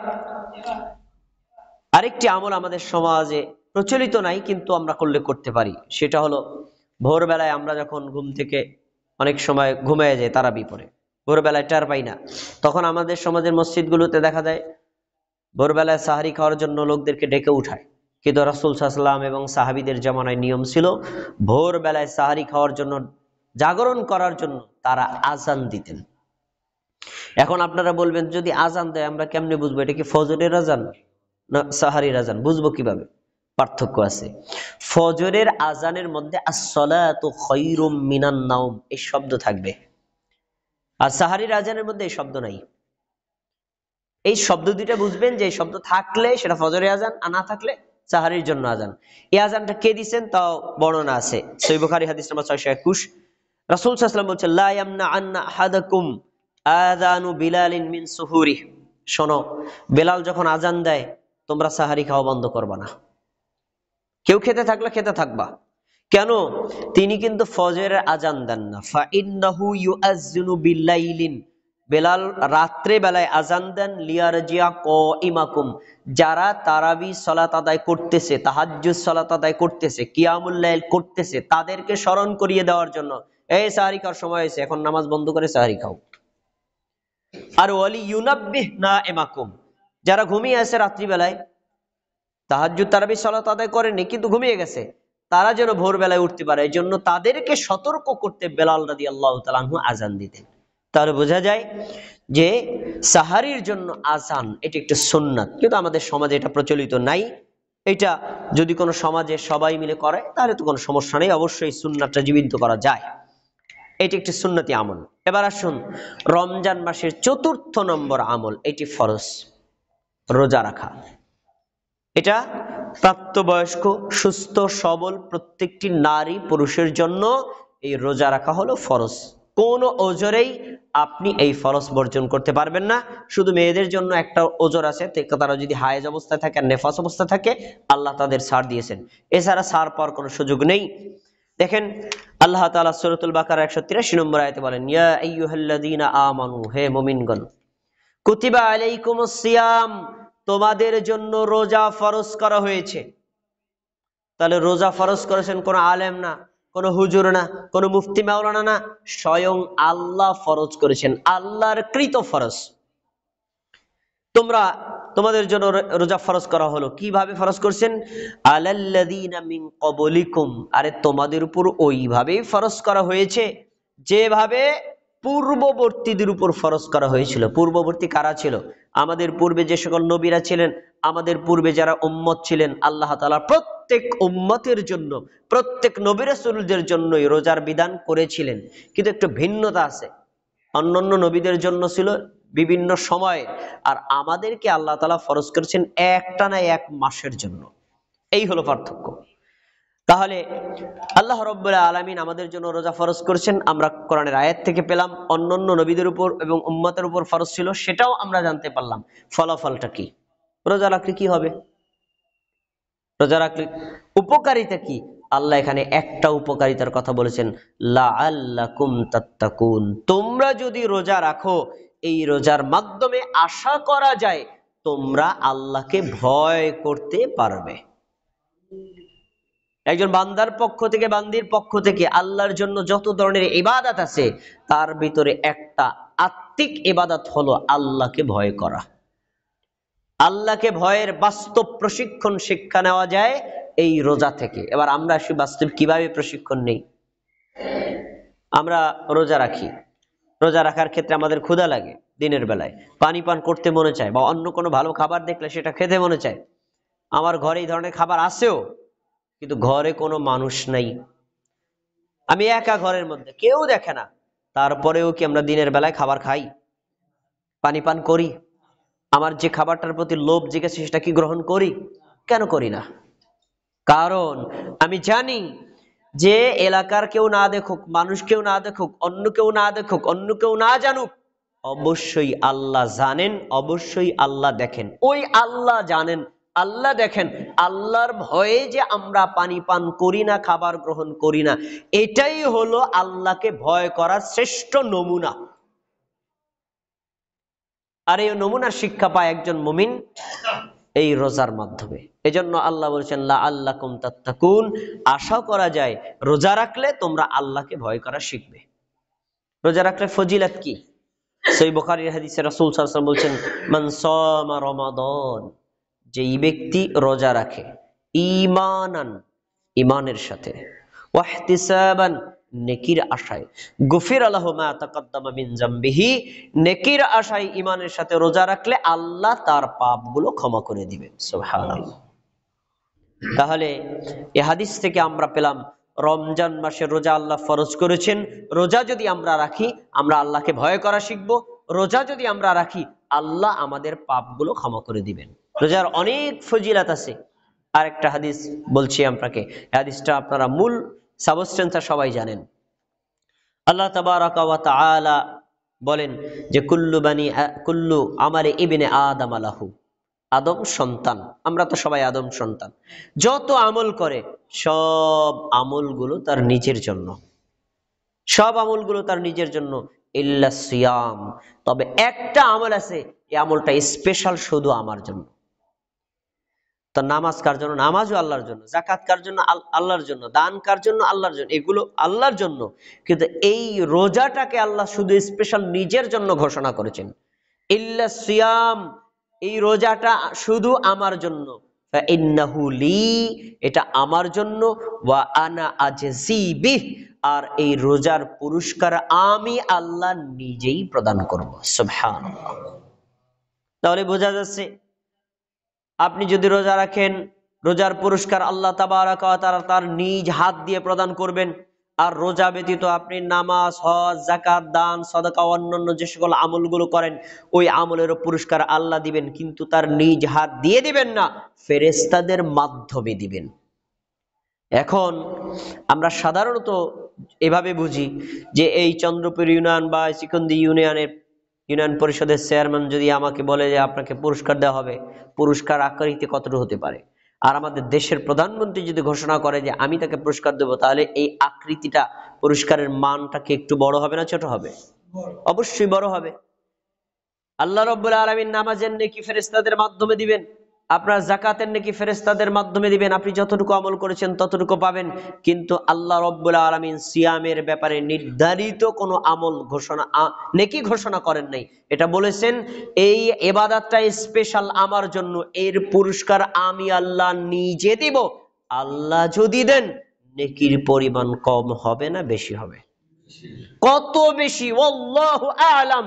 আরেকটি আমল আমাদের সমাজে প্রচলিত নাই, কিন্তু আমরা করলে করতে পারি। সেটা হলো ভোরবেলায় আমরা যখন ঘুম থেকে অনেক সময় ঘুমিয়ে যাই, তারাবি পড়ে ভোরবেলায় টের পাই না, তখন আমাদের সমাজের মসজিদগুলোতে দেখা যায় ভোরবেলায় সাহারি খাওয়ার জন্য লোকদেরকে ডেকে উঠায়। কিন্তু রাসূল সাল্লাল্লাহু আলাইহি ওয়াসাল্লাম এবং সাহাবীদের জামানায় নিয়ম ছিল ভোরবেলায় সাহারি খাওয়ার জন্য, জাগরণ করার জন্য তারা আজান দিতেন। এখন আপনারা বলবেন, যদি আজান দেয় আমরা কেমনে বুঝবো এটা কি ফজরের আজান না সাহারির আজান? বুঝবো কিভাবে? পার্থক্য আছে। ফজরের আজানের মধ্যে আস-সালাতু খায়রুম মিনান নাওম এই শব্দ থাকবে, আর সাহারির আজানের মধ্যে এই শব্দ নাই। এই শব্দ দুইটা বুঝবেন যে এই শব্দ থাকলে সেটা ফজরের আজান, আর না থাকলে সাহারির জন্য আজান। এই আজানটা কে দিবেন তাও বর্ণনা আছে, সহিহ বুখারী হাদিস নাম্বার 621। রাসূল সাল্লাল্লাহু আলাইহি ওয়াসাল্লাম বলেছেন লা ইয়ামনা আন্না আহাদাকুম আযানু বিলালিন মিন সুহুরি। শোনো, বেলাল যখন আজান দেয় তোমরা সাহারি খাওয়া বন্ধ করবা না। কেউ খেতে থাকলে খেতে থাকবা, কেন? তিনি কিন্তু ফজরের আজান দেন না। ফা ইন্নাহু ইউআযযিনু বিল্লাইলিন, বেলাল রাত্রে বেলায় আজান দেন লিয়ারজিয়া কাইমাকুম, যারা তারাবি সালাত আদায় করতেছে, তাহাজ্জুদ সালাত আদায় করতেছে, কিয়ামুল লাইল করতেছে, তাদেরকে স্মরণ করিয়ে দেওয়ার জন্য, এই সাহারি খাওয়ার সময় হয়েছে, এখন নামাজ বন্ধ করে সাহারি খাও। আর ওয়ালি ইউনাব্বিহ নাইমাকুম, যারা ঘুমিয়ে আছে রাত্রিবেলায়, তাহাজ্জুদ তারাবি সালাত আদায় করেনি কিন্তু ঘুমিয়ে গেছে, তারা যেন ভোরবেলায় উঠতে পারে, এই জন্য তাদেরকে সতর্ক করতে বেলাল রাদিয়াল্লাহু তাআলা আনহু আজান দিতেন। তাহলে বোঝা যায় যে সাহারির জন্য আজান এটি একটা সুন্নাত, কিন্তু আমাদের সমাজে এটা প্রচলিত নাই। এটা যদি কোনো সমাজে সবাই মিলে করে তাহলে তো কোনো সমস্যা নেই, অবশ্যই সুন্নাতটা জীবিত করা যায়। এটি একটি সুন্নতি আমল। এবার আসুন রমজান মাসের ৪র্থ নম্বর আমল, এটি ফরজ, রোজা রাখা। এটা প্রাপ্তবয়স্ক সুস্থ সবল প্রত্যেকটি নারী পুরুষের জন্য এই রোজা রাখা হলো ফরজ। কোন ওজরেই আপনি এই ফরজ বর্জন করতে পারবেন না। শুধু মেয়েদের জন্য একটা ওজর আছে, তারা যদি হায়েজ অবস্থায় থাকে আর নেফাস অবস্থায় থাকে আল্লাহ তাদের ছাড় দিয়েছেন, এছাড়া ছাড় পাওয়ার কোনো সুযোগ নেই। দেখেন আল্লাহ তাআলা সূরাতুল বাকারা 183 নম্বর আয়াতে বলেন, ইয়া আইয়ুহাল্লাযীনা আমানু, হে মুমিনগণ, কুতিবা আলাইকুমুস সিয়াম, তোমাদের জন্য রোজা ফরজ করা হয়েছে। তাহলে রোজা ফরজ করেছেন কোন আলেম না, কোন হুজুর না, কোন মুফতি মাওলানা না, স্বয়ং আল্লাহ ফরজ করেছেন, আল্লাহর কৃত ফরজ। তোমাদের জন্য রোজা ফরজ করা হলো। কিভাবে ফরজ করছেন? আলাল্লাযীনা মিন ক্বাবলিকুম, আরে তোমাদের উপর ওইভাবেই ফরজ করা হয়েছে যেভাবে পূর্ববর্তীদের উপর ফরজ করা হয়েছিল। পূর্ববর্তী কারা ছিল? আমাদের পূর্বে যে সকল নবীরা ছিলেন, আমাদের পূর্বে যারা উম্মত ছিলেন, আল্লাহ তাআলা প্রত্যেক উম্মতের জন্য, প্রত্যেক নবী রাসূলদের জন্যই রোজার বিধান করেছিলেন। কিন্তু একটু ভিন্নতা আছে, অন্যান্য নবীদের জন্য ছিল বিভিন্ন সময়, আর আমাদেরকে আল্লাহ তাআলা ফরজ করেছেন একটানা 1 মাসের জন্য। এই হলো পার্থক্য। তাহলে আল্লাহ রাব্বুল আলামিন আমাদের জন্য রোজা ফরজ করেছেন, আমরা কোরআনের আয়াত থেকে পেলাম। অন্যান্য নবীদের উপর এবং উম্মতের উপর ফরজ ছিল, সেটাও আমরা জানতে পারলাম। ফলাফলটা কি? রোজা রাখলে কি হবে? রোজা রাখলে উপকারিতা কি? আল্লাহ এখানে একটা উপকারিতার কথা বলেছেন, লাআল্লাকুম তাত্তাকুন, তোমরা যদি রোজা রাখো এই রোজার মাধ্যমে আশা করা যায় তোমরা আল্লাহকে ভয় করতে পারবে। একজন বান্দার পক্ষ থেকে, বান্দির পক্ষ থেকে আল্লাহর জন্য যত ধরনের ইবাদত আছে, তার ভিতরে একটা আত্মিক ইবাদত হলো আল্লাহকে ভয় করা। আল্লাহকে ভয়ের বাস্তব প্রশিক্ষণ শিক্ষা নেওয়া যায় এই রোজা থেকে। এবার আমরা আসি বাস্তব কিভাবে প্রশিক্ষণ নেই। আমরা রোজা রাখি, রোজা রাখার ক্ষেত্রে আমাদের ক্ষুধা লাগে, দিনের বেলায় পানি পান করতে মনে চায়, বা অন্য কোনো ভালো খাবার দেখলে সেটা খেতে মনে চায়। আমার ঘরে এই ধরনের খাবার আছেও, কিন্তু ঘরে কোনো মানুষ নাই, আমি একা ঘরের মধ্যে, কেউ দেখে না, তারপরেও কি আমরা দিনের বেলায় খাবার খাই, পানি পান করি? আমার যে খাবারটার প্রতি লোভ জেগেছে সেটা কি গ্রহণ করি? কেন করি না? কারণ আমি জানি যে এলাকার কেউ না দেখুক, মানুষ কেউ না দেখুক, অন্য কেউ না দেখুক, অন্য কেউ না জানুক, অবশ্যই আল্লাহ জানেন, অবশ্যই আল্লাহ দেখেন। ওই আল্লাহ জানেন, আল্লাহ দেখেন, আল্লাহর ভয়ে যে আমরা পানি পান করি না, খাবার গ্রহণ করি না, এটাই হলো আল্লাহকে ভয় করার শ্রেষ্ঠ নমুনা। আর এই নমুনার শিক্ষা পায় একজন মুমিন এই রোজার মাধ্যমে। এজন্য আল্লাহ বলছেন লাআল্লাকুম তাত্তাকুন, আশা করা যায় রোজা রাখলে তোমরা আল্লাহকে ভয় করা শিখবে। রোজা রাখলে ফজিলত কি? সহিহ বুখারীর হাদিসে রাসূল সাল্লাল্লাহু আলাইহি ওয়াসাল্লাম বলছেন, মান সামা রমাদান, যেই ব্যক্তি রোজা রাখে ঈমানান, ঈমানের সাথে, ওয়াহতিসাবান, নেকির আশায়, গুফির লাহু মা তাকাদ্দামা মিন যামবিহি, নেকির আশায় ঈমানের সাথে রোজা রাখলে আল্লাহ তার পাপগুলো ক্ষমা করে দিবেন। সুবহানাল্লাহ। তাহলে এই হাদিস থেকে আমরা পেলাম রমজান মাসে রোজা আল্লাহ ফরজ করেছেন। রোজা যদি আমরা রাখি, আমরা আল্লাহকে ভয় করা শিখবো। রোজা যদি আমরা রাখি, আল্লাহ আমাদের পাপগুলো ক্ষমা করে দিবেন। রোজার অনেক ফজিলত আছে। আর একটা হাদিস বলছি আপনাকে, হাদিসটা আপনারা মূল সাবস্টেন্সটা সবাই জানেন। আল্লাহ তাবারাকা ওয়া তাআলা বলেন যে কুল্লু আমালি ইবনে আদম লাহু, আদম সন্তান, আমরা তো সবাই আদম সন্তান, যত আমল করে সব আমলগুলো তার নিজের জন্য, সব আমলগুলো তার নিজের জন্য, ইল্লা সিয়াম, তবে একটা আমল আছে, এই আমলটা স্পেশাল শুধু আমার জন্য। তো নামাজ কার জন্য? নামাজও আল্লাহর জন্য। যাকাত কার জন্য? আল্লাহর জন্য। দান কার জন্য? আল্লাহর জন্য। এগুলো আল্লাহর জন্য, কিন্তু এই রোজাটাকে আল্লাহ শুধু স্পেশাল নিজের জন্য ঘোষণা করেছেন, ইল্লা সিয়াম, এই রোজাটা শুধু আমার জন্য, ফাইন্নাহু লি, এটা আমার জন্য, ওয়া আনা আজজি বিহ, আর এই রোজার পুরস্কার আমি আল্লাহ নিজেই প্রদান করব। সুবহানাল্লাহ। তাহলে বোঝা যাচ্ছে আপনি যদি রোজা রাখেন, রোজার পুরস্কার আল্লাহ তাবারাকা ওয়া তাআলা তার নিজ হাত দিয়ে প্রদান করবেন। আর রোজা ব্যতীত আপনি নামাজ, হজ, যাকাত, দান, সাদাকা, অন্যান্য যে সকল আমলগুলো করেন, ওই আমলেরও পুরস্কার আল্লাহ দিবেন, কিন্তু তার নিজ হাত দিয়ে দিবেন না, ফেরেশতাদের মাধ্যমে দিবেন। এখন আমরা সাধারণত এভাবে বুঝি যে এই চন্দ্রপুর ইউনিয়ন বা চিকন্দি ইউনিয়ন পরিষদের চেয়ারম্যান যদি আমাকে বলে যে আপনাকে পুরস্কার দেওয়া হবে, পুরস্কার আকৃতি কতটুকু হতে পারে? আর আমাদের দেশের প্রধানমন্ত্রী যদি ঘোষণা করে যে আমি তাকে পুরস্কার দেবো, তাহলে এই আকৃতিটা, পুরস্কারের মানটা কি একটু বড় হবে না ছোট হবে? অবশ্যই বড় হবে। আল্লাহ রাব্বুল আলামিন নামাজের নেকি ফেরেশতাদের মাধ্যমে দিবেন, আপনার যাকাতের নেকি ফেরেশতাদের মাধ্যমে দিবেন, আপনি যতটুকু আমল করেছেন ততটুকু পাবেন। কিন্তু আল্লাহ রাব্বুল আলামিন সিয়ামের ব্যাপারে নির্ধারিত কোনো আমল ঘোষণা, নেকি ঘোষণা করেন নাই। এটা বলেছেন এই ইবাদতটা স্পেশাল আমার জন্য, এর পুরস্কার আমি আল্লাহ নিজে দিব। আল্লাহ যদি দেন, নেকির পরিমাণ কম হবে না বেশি হবে? কত বেশি? আল্লাহু আ'লাম,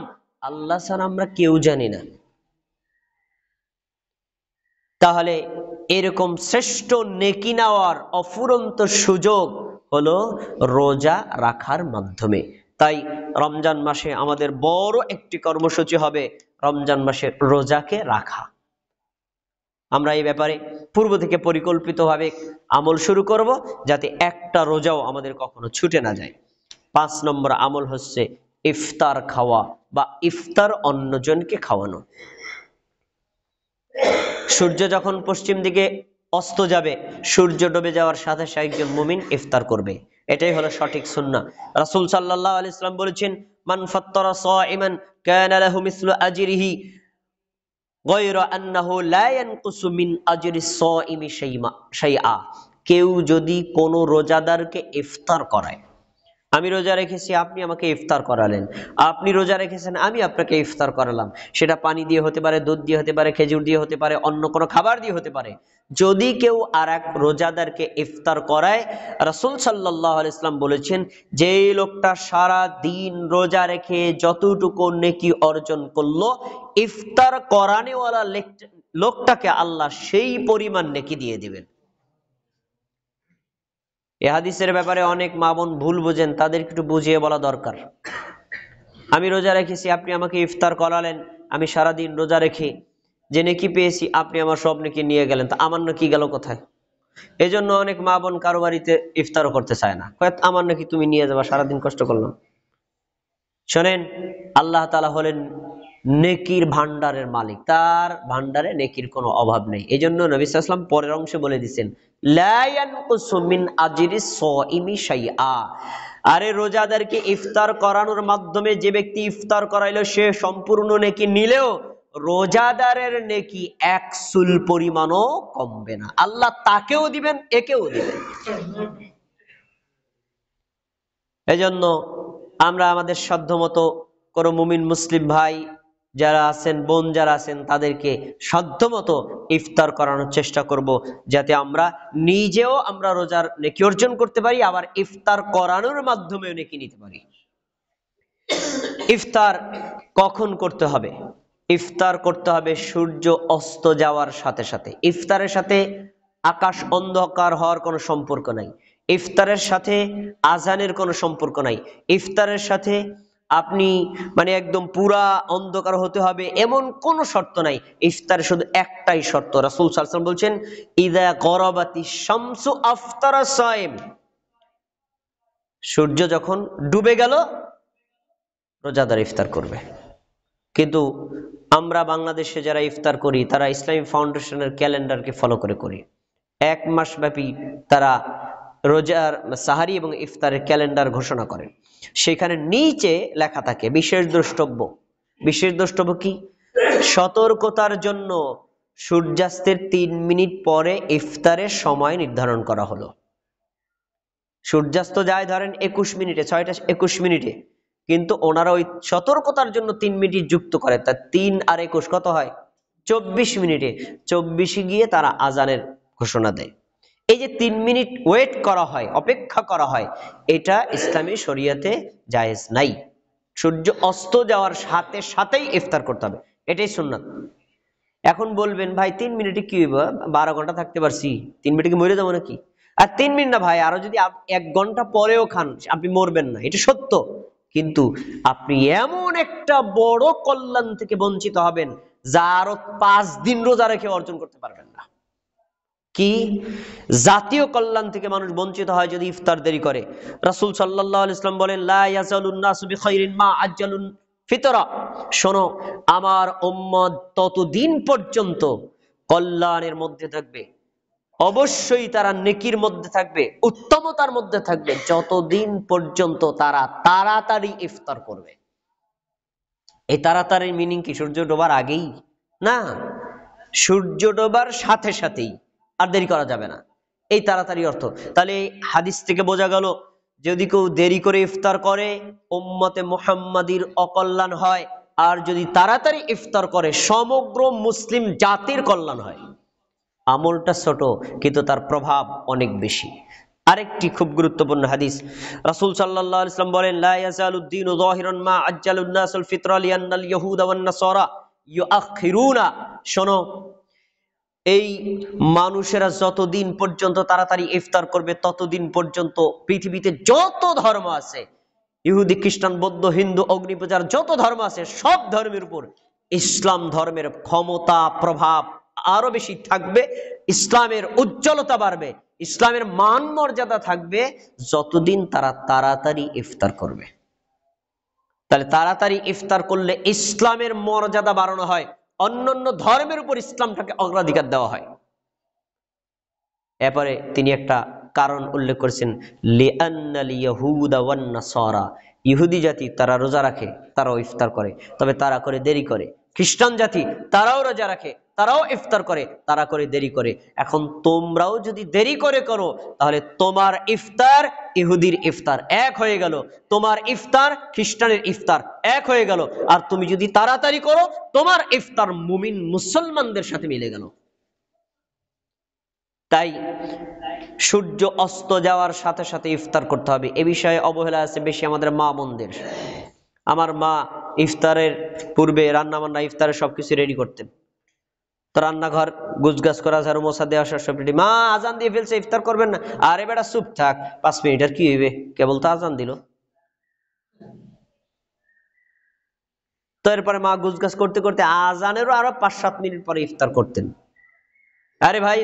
আল্লাহ ছাড়া আমরা কেউ জানি না। তাহলে এরকম শ্রেষ্ঠ নেকি নেওয়ার অফুরন্ত সুযোগ হলো রোজা রাখার মাধ্যমে। তাই রমজান মাসে আমাদের বড় একটি কর্মসূচি হবে রমজান মাসে রোজাকে রাখা। আমরা এই ব্যাপারে পূর্ব থেকে পরিকল্পিতভাবে আমল শুরু করব, যাতে একটা রোজাও আমাদের কখনো ছুটে না যায়। 5 নম্বর আমল হচ্ছে ইফতার খাওয়া বা ইফতার অন্যজনকে খাওয়ানো। সূর্য যখন পশ্চিম দিকে অস্ত যাবে, সূর্য ডুবে যাওয়ার সাথে সাথে একজন মুমিন ইফতার করবে, এটাই হলো সঠিক সুন্নাহ। রাসূল সাল্লাল্লাহু আলাইহি ওয়াসাল্লাম বলেছেন, মান ফাত্তারা সাইমান কানা লাহু মিসলু আজরিহি গায়রা আন্নাহু লা ইয়ানকুসু মিন আজরি সাইমি শাইআ। কেউ যদি কোনো রোজাদারকে ইফতার করায়, আমি রোজা রেখেছি, আপনি আমাকে ইফতার করালেন, আপনি রোজা রেখেছেন, আমি আপনাকে ইফতার করালাম, সেটা পানি দিয়ে হতে পারে, দুধ দিয়ে হতে পারে, খেজুর দিয়ে হতে পারে, অন্য কোনো খাবার দিয়ে হতে পারে। যদি কেউ আর এক রোজাদারকে ইফতার করায়, রাসূল সাল্লাল্লাহু আলাইহি ওয়াসাল্লাম বলেছেন, যেই লোকটা সারা দিন রোজা রেখে যতটুকু নেকি অর্জন করলো, ইফতার করানেওয়ালা লোকটাকে আল্লাহ সেই পরিমাণ নেকি দিয়ে দিবেন। এ হাদিসের ব্যাপারে অনেক মা বোন ভুল বোঝেন, তাদেরকে একটু বুঝিয়ে বলা দরকার। আমি রোজা রেখেছি, আপনি আমাকে ইফতার করালেন, আমি সারাদিন রোজা রেখে যে নেকি পেয়েছি, আপনি আমার সব নেকি নিয়ে গেলেন, তা আমার নেকি গেল কোথায়? এই জন্য অনেক মা বোন কারো বাড়িতে ইফতারও করতে চায় না, আমার নাকি তুমি নিয়ে যাবা, সারাদিন কষ্ট করলাম। শোনেন, আল্লাহ তাআলা হলেন নেকির ভান্ডারের মালিক, তার ভান্ডারে নেকির কোনো অভাব নেই। এই জন্য নবী সাল্লাল্লাহু আলাইহি ওয়াসাল্লাম পরের অংশে বলে দিচ্ছেন, লা ইয়ানকুসু মিন আজরিস সাইমি শাইআ। আরে রোজাদারকে ইফতার করানোর মাধ্যমে যে ব্যক্তি ইফতার করাইলো, সে সম্পূর্ণ নেকি নিলেও রোজাদারের নেকি এক চুল পরিমাণও কমবে না। আল্লাহ তাকেও দিবেন, একেও দিবেন। এজন্য আমরা আমাদের সাধ্যমতো কোনো মুমিন মুসলিম ভাই যারা আছেন, বোন যারা আছেন, তাদেরকে সাধ্যমতো ইফতার করানোর চেষ্টা করব, যাতে আমরা নিজেও আমরা রোজার নেকি অর্জন করতে পারি, আবার ইফতার করানোর মাধ্যমেও নেকি নিতে পারি। ইফতার কখন করতে হবে? ইফতার করতে হবে সূর্য অস্ত যাওয়ার সাথে সাথে। ইফতারের সাথে আকাশ অন্ধকার হওয়ার কোনো সম্পর্ক নাই, ইফতারের সাথে আজানের কোনো সম্পর্ক নাই, ইফতারের সাথে আপনি একদম পুরা অন্ধকার হতে হবে এমন কোনো শর্ত নাই। ইফতারে শুধু একটাই শর্ত, রাসূল সাল্লাল্লাহু আলাইহি ওয়াসাল্লাম বলছেন, ইযা গরাবাতিশ শামসু আফতারা সাইম। সূর্য যখন ডুবে গেল, রোজাদার ইফতার করবে। কিন্তু আমরা বাংলাদেশে যারা ইফতার করি, তারা ইসলামী ফাউন্ডেশনের ক্যালেন্ডারকে ফলো করে করি। এক মাস ব্যাপী তারা রোজার সাহারি এবং ইফতারের ক্যালেন্ডার ঘোষণা করেন। সেখানে নিচে লেখা থাকে বিশেষ দ্রষ্টব্য। বিশেষ দ্রষ্টব্য কি? সতর্কতার জন্য সূর্যাস্তের 3 মিনিট পরে ইফতারের সময় নির্ধারণ করা হলো। সূর্যাস্ত যায় ধরেন 21 মিনিটে, 6টা 21 মিনিটে, কিন্তু ওনারা ওই সতর্কতার জন্য 3 মিনিট যুক্ত করে, তা 3 আর 21 কত হয়? 24 মিনিটে। 24 গিয়ে তারা আজানের ঘোষণা দেয়। এই যে 3 মিনিট ওয়েট করা হয়, অপেক্ষা করা হয়, এটা ইসলামী শরীয়তে জায়েজ নাই। সূর্য অস্ত যাওয়ার সাথে সাথেই ইফতার করতে হবে, এটাই সুন্নাত। এখন বলবেন, ভাই 3 মিনিটে কি হইব? 12 ঘন্টা থাকতে পারছি, 3 মিনিটে কি মরে যাবো নাকি? আর 3 মিনিট না ভাই, আরো যদি 1 ঘন্টা পরেও খান, আপনি মরবেন না, এটা সত্য। কিন্তু আপনি এমন একটা বড় কল্যাণ থেকে বঞ্চিত হবেন, যা আরো 5 দিন রোজা রেখে অর্জন করতে পারবেন না। কি জাতীয় কল্যাণ থেকে মানুষ বঞ্চিত হয় যদি ইফতার দেরি করে। রাসূল সাল্লাল্লাহু আলাইহি ওয়াসাল্লাম বলেন, লা ইয়াজালুন নাসু বিখাইরিন মা আজ্জালুন ফিতরা। শোনো, আমার উম্মত ততদিন পর্যন্ত কল্যাণের মধ্যে থাকবে, অবশ্যই তারা নেকির মধ্যে থাকবে, উত্তমতার মধ্যে থাকবে, যতদিন পর্যন্ত তারা তাড়াতাড়ি ইফতার করবে। এই তাড়াতাড়ির মিনিং কি? সূর্য ডোবার আগেই না, সূর্য ডোবার সাথে সাথেই, আর দেরি করা যাবে না, এই তাড়াতাড়ি অর্থ। তাহলে হাদিস থেকে বোঝা গেল, যদি কেউ দেরি করে ইফতার করে, উম্মতে মুহাম্মাদির অকল্যাণ হয়, আর যদি তাড়াতাড়ি ইফতার করে, সমগ্র মুসলিম জাতির কল্যাণ হয়। আমলটা ছোট, কিন্তু তার প্রভাব অনেক বেশি। আরেকটি খুব গুরুত্বপূর্ণ হাদিস, রাসূল সাল্লাল্লাহু আলাইহি ওয়াসাল্লাম বলেন, লা ইয়াজালুদ দীনু যাহিরান মা আজ্জালুন নাসুল ফিতরা লিআন্নাল ইয়াহুদা ওয়ান নাসারা ইউআখিরুনা। শোনো, এই মানুষেরা যতদিন পর্যন্ত তাড়াতাড়ি ইফতার করবে, ততদিন পর্যন্ত পৃথিবীতে যত ধর্ম আছে, ইহুদি, খ্রিস্টান, বৌদ্ধ, হিন্দু, অগ্নিপূজার যত ধর্ম আছে, সব ধর্মের উপর ইসলাম ধর্মের ক্ষমতা, প্রভাব আরো বেশি থাকবে, ইসলামের উজ্জ্বলতা বাড়বে, ইসলামের মান মর্যাদা থাকবে, যতদিন তারা তাড়াতাড়ি ইফতার করবে। তাহলে তাড়াতাড়ি ইফতার করলে ইসলামের মর্যাদা বাড়ানো হয়, অন্যান্য ধর্মের উপর ইসলামটাকে অগ্রাধিকার দেওয়া হয়। এরপরে তিনি একটা কারণ উল্লেখ করেছেন, লিআন্নাল ইয়াহুদা ওয়ান নাসারা, ইহুদি জাতি তারা রোজা রাখে, তারাও ইফতার করে, তবে তারা করে দেরি করে। খ্রিস্টান জাতি তারাও রোজা রাখে, তারাও ইফতার করে, তারা করে দেরি করে। এখন তোমরাও যদি দেরি করে করো তাহলে তোমার ইফতার ইহুদির ইফতার এক হয়ে গেল, তোমার ইফতার খ্রিস্টানের ইফতার এক হয়ে গেল। আর তুমি যদি তাড়াতাড়ি করো তোমার ইফতার মুমিন মুসলমানদের সাথে মিলে গেল। তাই সূর্য অস্ত যাওয়ার সাথে সাথে ইফতার করতে হবে। এ বিষয়ে অবহেলা আছে বেশি আমাদের মা বোনদের। আমার মা ইফতারের পূর্বে রান্না বান্না ইফতারের সবকিছু রেডি করতেন। তো রান্নাঘর গুছগাছ করা, ঝাড়ু মোছা দেওয়া সব রেডি। মা আজান দিয়ে ফেলছে, ইফতার করবেন না। আরে বেটা চুপ থাক, 5 মিনিট আর কি হইবে, কেবল তো আজান দিল। তো এরপরে মা গুছগাছ করতে করতে আজানেরও আরো 5-7 মিনিট পরে ইফতার করতেন। আরে ভাই,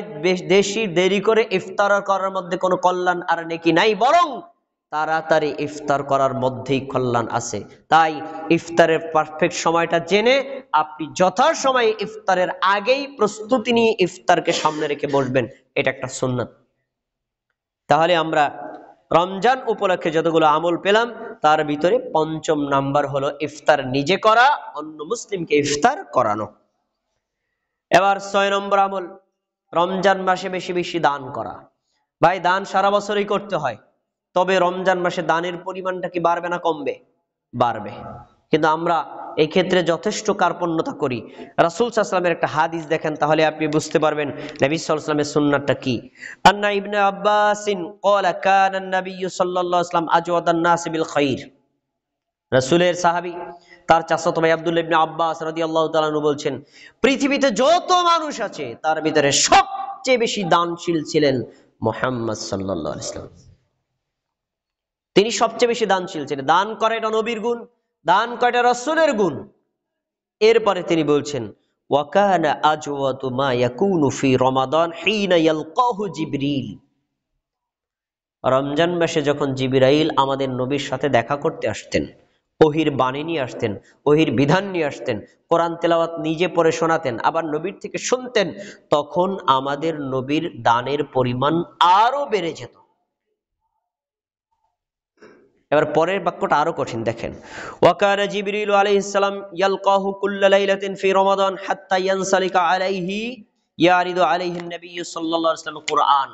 বেশি দেরি করে ইফতার করার মধ্যে কোনো কল্যাণ আর নেকি নাই, বরং তাড়াতাড়ি ইফতার করার মধ্যেই কল্যাণ আছে। তাই ইফতারের পারফেক্ট সময়টা জেনে আপনি যথাসময়ে ইফতারের আগেই প্রস্তুতি নিয়ে ইফতারকে সামনে রেখে বসবেন, এটা একটা সুন্নাত। তাহলে আমরা রমজান উপলক্ষে যতগুলো আমল পেলাম তার ভিতরে 5ম নাম্বার হলো ইফতার নিজে করা, অন্য মুসলিমকে ইফতার করানো। এবার 6 নম্বর আমল, রমজান মাসে বেশি বেশি দান করা। ভাই, দান সারা বছরই করতে হয়, তবে রমজান মাসে দানের পরিমাণটা কি বাড়বে না কমবে? বাড়বে। কিন্তু আমরা এই ক্ষেত্রে যথেষ্ট কার্পণ্যতা করি। রাসূল সাল্লাল্লাহু আলাইহি ওয়াসাল্লামের একটা হাদিস দেখেন, তাহলে আপনি বুঝতে পারবেন নবী সাল্লাল্লাহু আলাইহি ওয়াসাল্লামের সুন্নাতটা কি। আন্না ইবনে আব্বাসিন ক্বালা কানা নবী সাল্লাল্লাহু আলাইহি ওয়াসাল্লাম আজওয়াদান নাস বিল খাইর। রাসূলের সাহাবী তার চাচাতো ভাই আব্দুল্লাহ ইবনে আব্বাস রাদিয়াল্লাহু তাআলা আনহু বলছেন, পৃথিবীতে যত মানুষ আছে তার ভিতরে সবচেয়ে বেশি দানশীল ছিলেন মুহাম্মদ সাল্লাল্লাহু আলাইহি ওয়াসাল্লাম। তিনি সবচেয়ে বেশি দানশীল ছিলেন। দান করা এটা নবীর গুণ, দান করা এটা রাসূলের গুণ। এরপরে তিনি বলছেন, ওয়া কানা আজওয়াতু মা ইয়াকুনু ফি রমাদান হিনা ইয়ালকাহু জিবরিল। রমজান মাসে যখন জিবরাইল আমাদের নবীর সাথে দেখা করতে আসতেন, ওহির বাণী নিয়ে আসতেন, ওহির বিধান নিয়ে আসতেন, কোরআন তেলাওয়াত নিজে পড়ে শোনাতেন, আবার নবীর থেকে শুনতেন, তখন আমাদের নবীর দানের পরিমাণ আরো বেড়ে যেত। এবার পরের বাক্যটা আরো কঠিন, দেখেন, ওয়াকানা জিবরিল আলাইহিস সালাম ইয়ালকাহু কুল্লা লাইলাতিন ফি রমাদান হাত্তা ইয়ানসালিকা আলাইহি ইয়ারিদু আলাইহিন নবী সাল্লাল্লাহু আলাইহি ওয়াসাল্লাম কুরআন।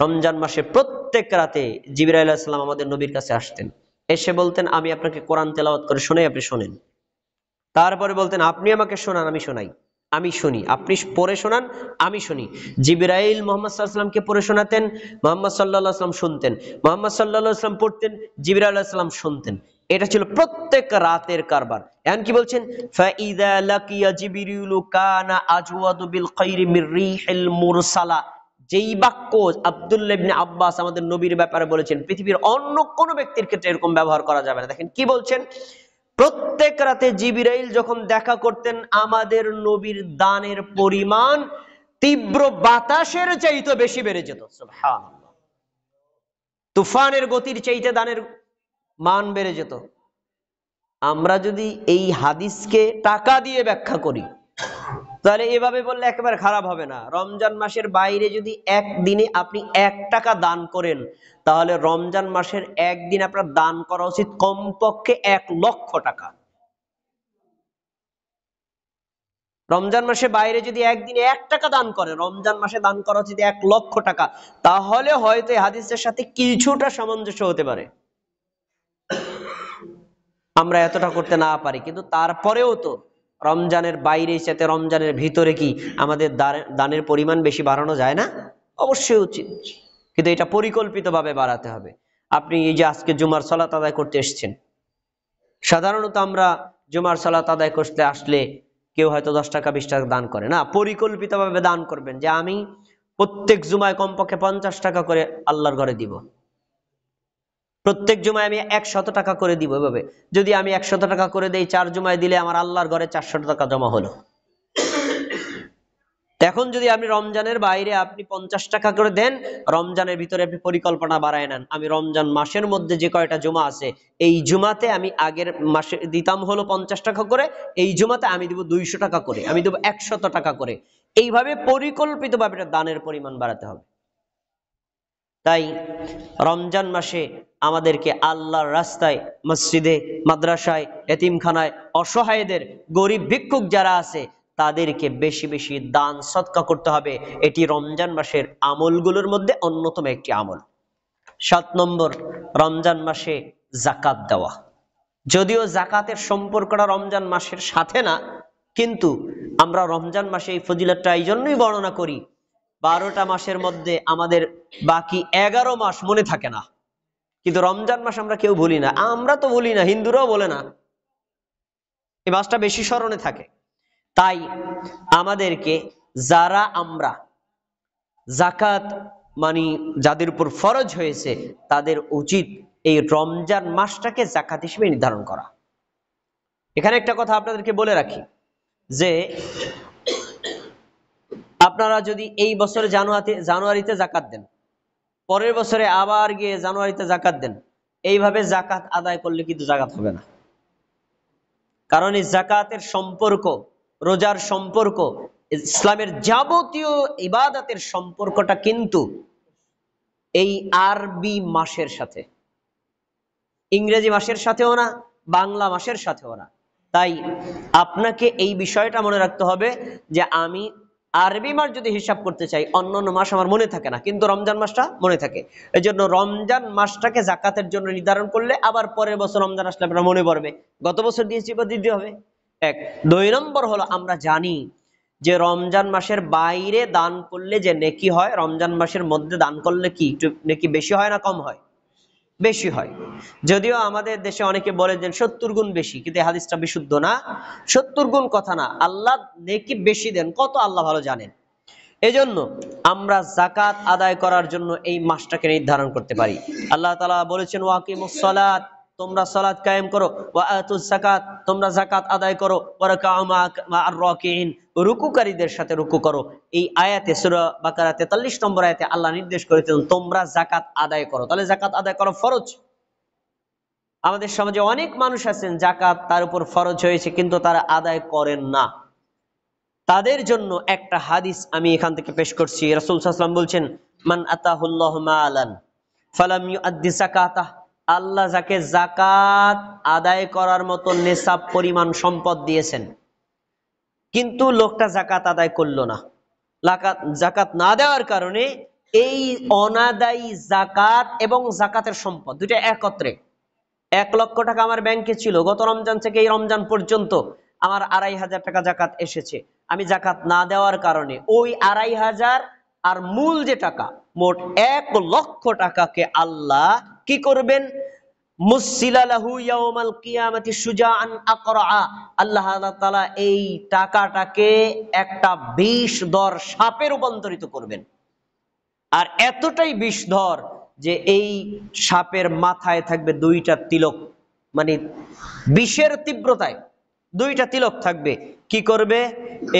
রমজান মাসে প্রত্যেক রাতে জিবরাইল আলাইহিস সালাম আমাদের নবীর কাছে আসতেন, এসে বলতেন, আমি আপনাকে কোরআন তেলাওয়াত করে শোনাই, আপনি শোনেন। তারপরে বলতেন, আপনি আমাকে শোনান, আমি শোনাই, আমি শুনি, আপনি পড়ে শোনান, আমি শুনি। জিবরাইল মুহাম্মদ সাল্লাল্লাহু আলাইহি ওয়াসাল্লামকে পড়ে শোনাতেন, মুহাম্মদ সাল্লাল্লাহু আলাইহি ওয়াসাল্লাম শুনতেন, মুহাম্মদ সাল্লাল্লাহু আলাইহি ওয়াসাল্লাম পড়তেন, জিবরাইল আলাইহিস সালাম শুনতেন। এটা ছিল প্রত্যেক রাতের কারবার। এখন কি বলছেন, ফাইযা লাকিয়া জিবরিলু কানা আজওয়াদু বিল খাইরি মির রিহিল মুরসালা। যেই বাক্য আব্দুল্লাহ ইবনে আব্বাস আমাদের নবীর ব্যাপারে বলেছেন, পৃথিবীর অন্য কোন ব্যক্তির ক্ষেত্রে এরকম ব্যবহার করা যাবে না। দেখেন কি বলছেন, প্রত্যেক রাতে জিবরাইল যখন দেখা করতেন আমাদের নবীর দানের পরিমাণ তীব্র বাতাসের চাইতে বেশি বেড়ে যেত। সুবহানাল্লাহ, তুফানের গতির চাইতে দানের মান বেড়ে যেত। আমরা যদি এই হাদিসকে টাকা দিয়ে ব্যাখ্যা করি তাহলে এভাবে বললে একেবারে খারাপ হবে না। রমজান মাসের বাইরে যদি একদিনে আপনি 1 টাকা দান করেন, তাহলে রমজান মাসের একদিন আপনার দান করা উচিত কমপক্ষে 1 লক্ষ টাকা। রমজান মাসের বাইরে যদি একদিনে 1 টাকা দান করে, রমজান মাসে দান করা উচিত 1 লক্ষ টাকা। তাহলে হয়তো এই হাদিসের সাথে কিছুটা সামঞ্জস্য হতে পারে। আমরা এতটা করতে না পারি, কিন্তু তারপরেও তো রমজানের বাইরে সাথে রমজানের ভিতরে কি আমাদের দানের পরিমাণ বেশি বাড়ানো যায় না? অবশ্যই উচিত, কিন্তু এটা পরিকল্পিতভাবে বাড়াতে হবে। আপনি এই যে আজকে জুমার সালাত আদায় করতে এসেছেন, সাধারণত আমরা জুমার সালাত আদায় করতে আসলে কেউ হয়তো 10 টাকা 20 টাকা দান করে না। পরিকল্পিতভাবে দান করবেন যে আমি প্রত্যেক জুমায় কমপক্ষে 50 টাকা করে আল্লাহর ঘরে দিব, প্রত্যেক জুমায় আমি 100 টাকা করে দিব। এভাবে যদি আমি 100 টাকা করে দেই, 4 জুমায় দিলে আমার আল্লাহর ঘরে 400 টাকা জমা হলো। এখন যদি আপনি রমজানের বাইরে আপনি 50 টাকা করে দেন, রমজানের ভিতরে আপনি পরিকল্পনা বাড়ায় নেন, আমি রমজান মাসের মধ্যে যে কয়টা জুমা আছে, এই জুমাতে আমি আগের মাসে দিতাম হলো 50 টাকা করে, এই জুমাতে আমি দিব 200 টাকা করে, আমি দেব 100 টাকা করে। এইভাবে পরিকল্পিতভাবে দানের পরিমাণ বাড়াতে হবে। তাই রমজান মাসে আমাদেরকে আল্লাহর রাস্তায়, মসজিদে, মাদ্রাসায়, এতিমখানায়, অসহায়দের, গরিব ভিক্ষুক যারা আছে তাদেরকে বেশি বেশি দান সদকা করতে হবে। এটি রমজান মাসের আমলগুলোর মধ্যে অন্যতম একটি আমল। 7 নম্বর, রমজান মাসে যাকাত দেওয়া। যদিও যাকাতের সম্পর্কটা রমজান মাসের সাথে না, কিন্তু আমরা রমজান মাসে এই ফজিলতটা এই জন্যই বর্ণনা করি, 12টা মাসের মধ্যে আমাদের বাকি 11 মাস মনে থাকে না, কিন্তু রমজান মাস আমরা কেউ ভুলি না। আমরা তো ভুলি না, হিন্দুরাও বলে না, এই মাসটা বেশি স্মরণে থাকে। তাই আমাদেরকে, যারা আমরা যাকাত যাদের উপর ফরজ হয়েছে, তাদের উচিত এই রমজান মাসটাকে যাকাত হিসেবে নির্ধারণ করা। এখানে একটা কথা আপনাদেরকে বলে রাখি যে আপনারা যদি এই বছরে জানুয়ারিতে যাকাত দেন, পরের বছরে আবার গিয়ে জানুয়ারিতে যাকাত দেন, এইভাবে যাকাত আদায় করলে কিন্তু যাকাত হবে না। কারণ এই যাকাতের সম্পর্ক, রোজার সম্পর্ক, ইসলামের যাবতীয় ইবাদতের সম্পর্কটা কিন্তু এই আরবি মাসের সাথে, ইংরেজি মাসের সাথেও না, বাংলা মাসের সাথেও না। তাই আপনাকে এই বিষয়টা মনে রাখতে হবে যে আমি আরবি মাস যদি হিসাব করতে চাই, অন্যান্য মাস আমার মনে থাকে না, কিন্তু রমজান মাসটা মনে থাকে। এই জন্য রমজান মাসটাকে যাকাতের জন্য নির্ধারণ করলে আবার পরের বছর রমজান আসলে আপনার মনে পড়বে গত বছর দিয়েছি বা দিতে হবে। 1 2 নম্বর হলো, আমরা জানি যে রমজান মাসের বাইরে দান করলে যে নেকি হয়, রমজান মাসের মধ্যে দান করলে কি একটু নেকি বেশি হয় না কম হয়? বেশি হয়। যদিও আমাদের দেশে অনেকে বলে যে 70 গুণ বেশি, কিন্তু এই হাদিসটা বিশুদ্ধ না। 70 গুণ কথা না, আল্লাহ নেকি বেশি দেন, কত আল্লাহ ভালো জানেন। এজন্য আমরা যাকাত আদায় করার জন্য এই মাসটাকে নির্ধারণ করতে পারি। আল্লাহ তাআলা বলেছেন ওয়াকিমুস সালাত, তোমরা সালাত কায়েম করো, ওয়া আতুজ যাকাত, তোমরা যাকাত আদায় করো, ওয়ারকাউ মা'আর রাকিঈন, রুকুকারীদের সাথে রুকু করো। এই আয়াতে সূরা বাকারা 43 নম্বর আয়াতে আল্লাহ নির্দেশ করেছেন তোমরা যাকাত আদায় করো। তাহলে যাকাত আদায় করা ফরজ। আমাদের সমাজে অনেক মানুষ আছেন যাকাত তার উপর ফরজ হয়েছে কিন্তু তারা আদায় করেন না। তাদের জন্য একটা হাদিস আমি এখান থেকে পেশ করছি। রাসূল সাল্লাল্লাহু আলাইহি ওয়াসাল্লাম বলছেন, মান আতাহুল্লাহু মালান ফালাম ইউআদ্দি যাকাতাহ, আল্লাহ যাকে যাকাত আদায় করার মতো নেসাব পরিমাণ সম্পদ দিয়েছেন, কিন্তু লোকটা যাকাত আদায় করলো না, যাকাত না দেওয়ার কারণে এই অনাদায়ী যাকাত এবং যাকাতের সম্পদ দুইটা একত্রে, 1 লক্ষ টাকা আমার ব্যাংকে ছিল, গত রমজান থেকে এই রমজান পর্যন্ত আমার 2500 টাকা যাকাত এসেছে, আমি যাকাত না দেওয়ার কারণে ওই 2500 আর মূল যে টাকা, মোট 1 লক্ষ টাকাকে আল্লাহ কি করবেন? মুসিলালাহু ইয়াউমাল কিয়ামাতি সুজাআন আকরা, আল্লাহ তাআলা এই টাকাটাকে একটা বিষধর সাপে রূপান্তরিত করবেন। আর এতটাই বিষধর যে এই সাপের মাথায় থাকবে 2টা তিলক, মানে বিষের তীব্রতায় 2টা তিলক থাকবে। কি করবে?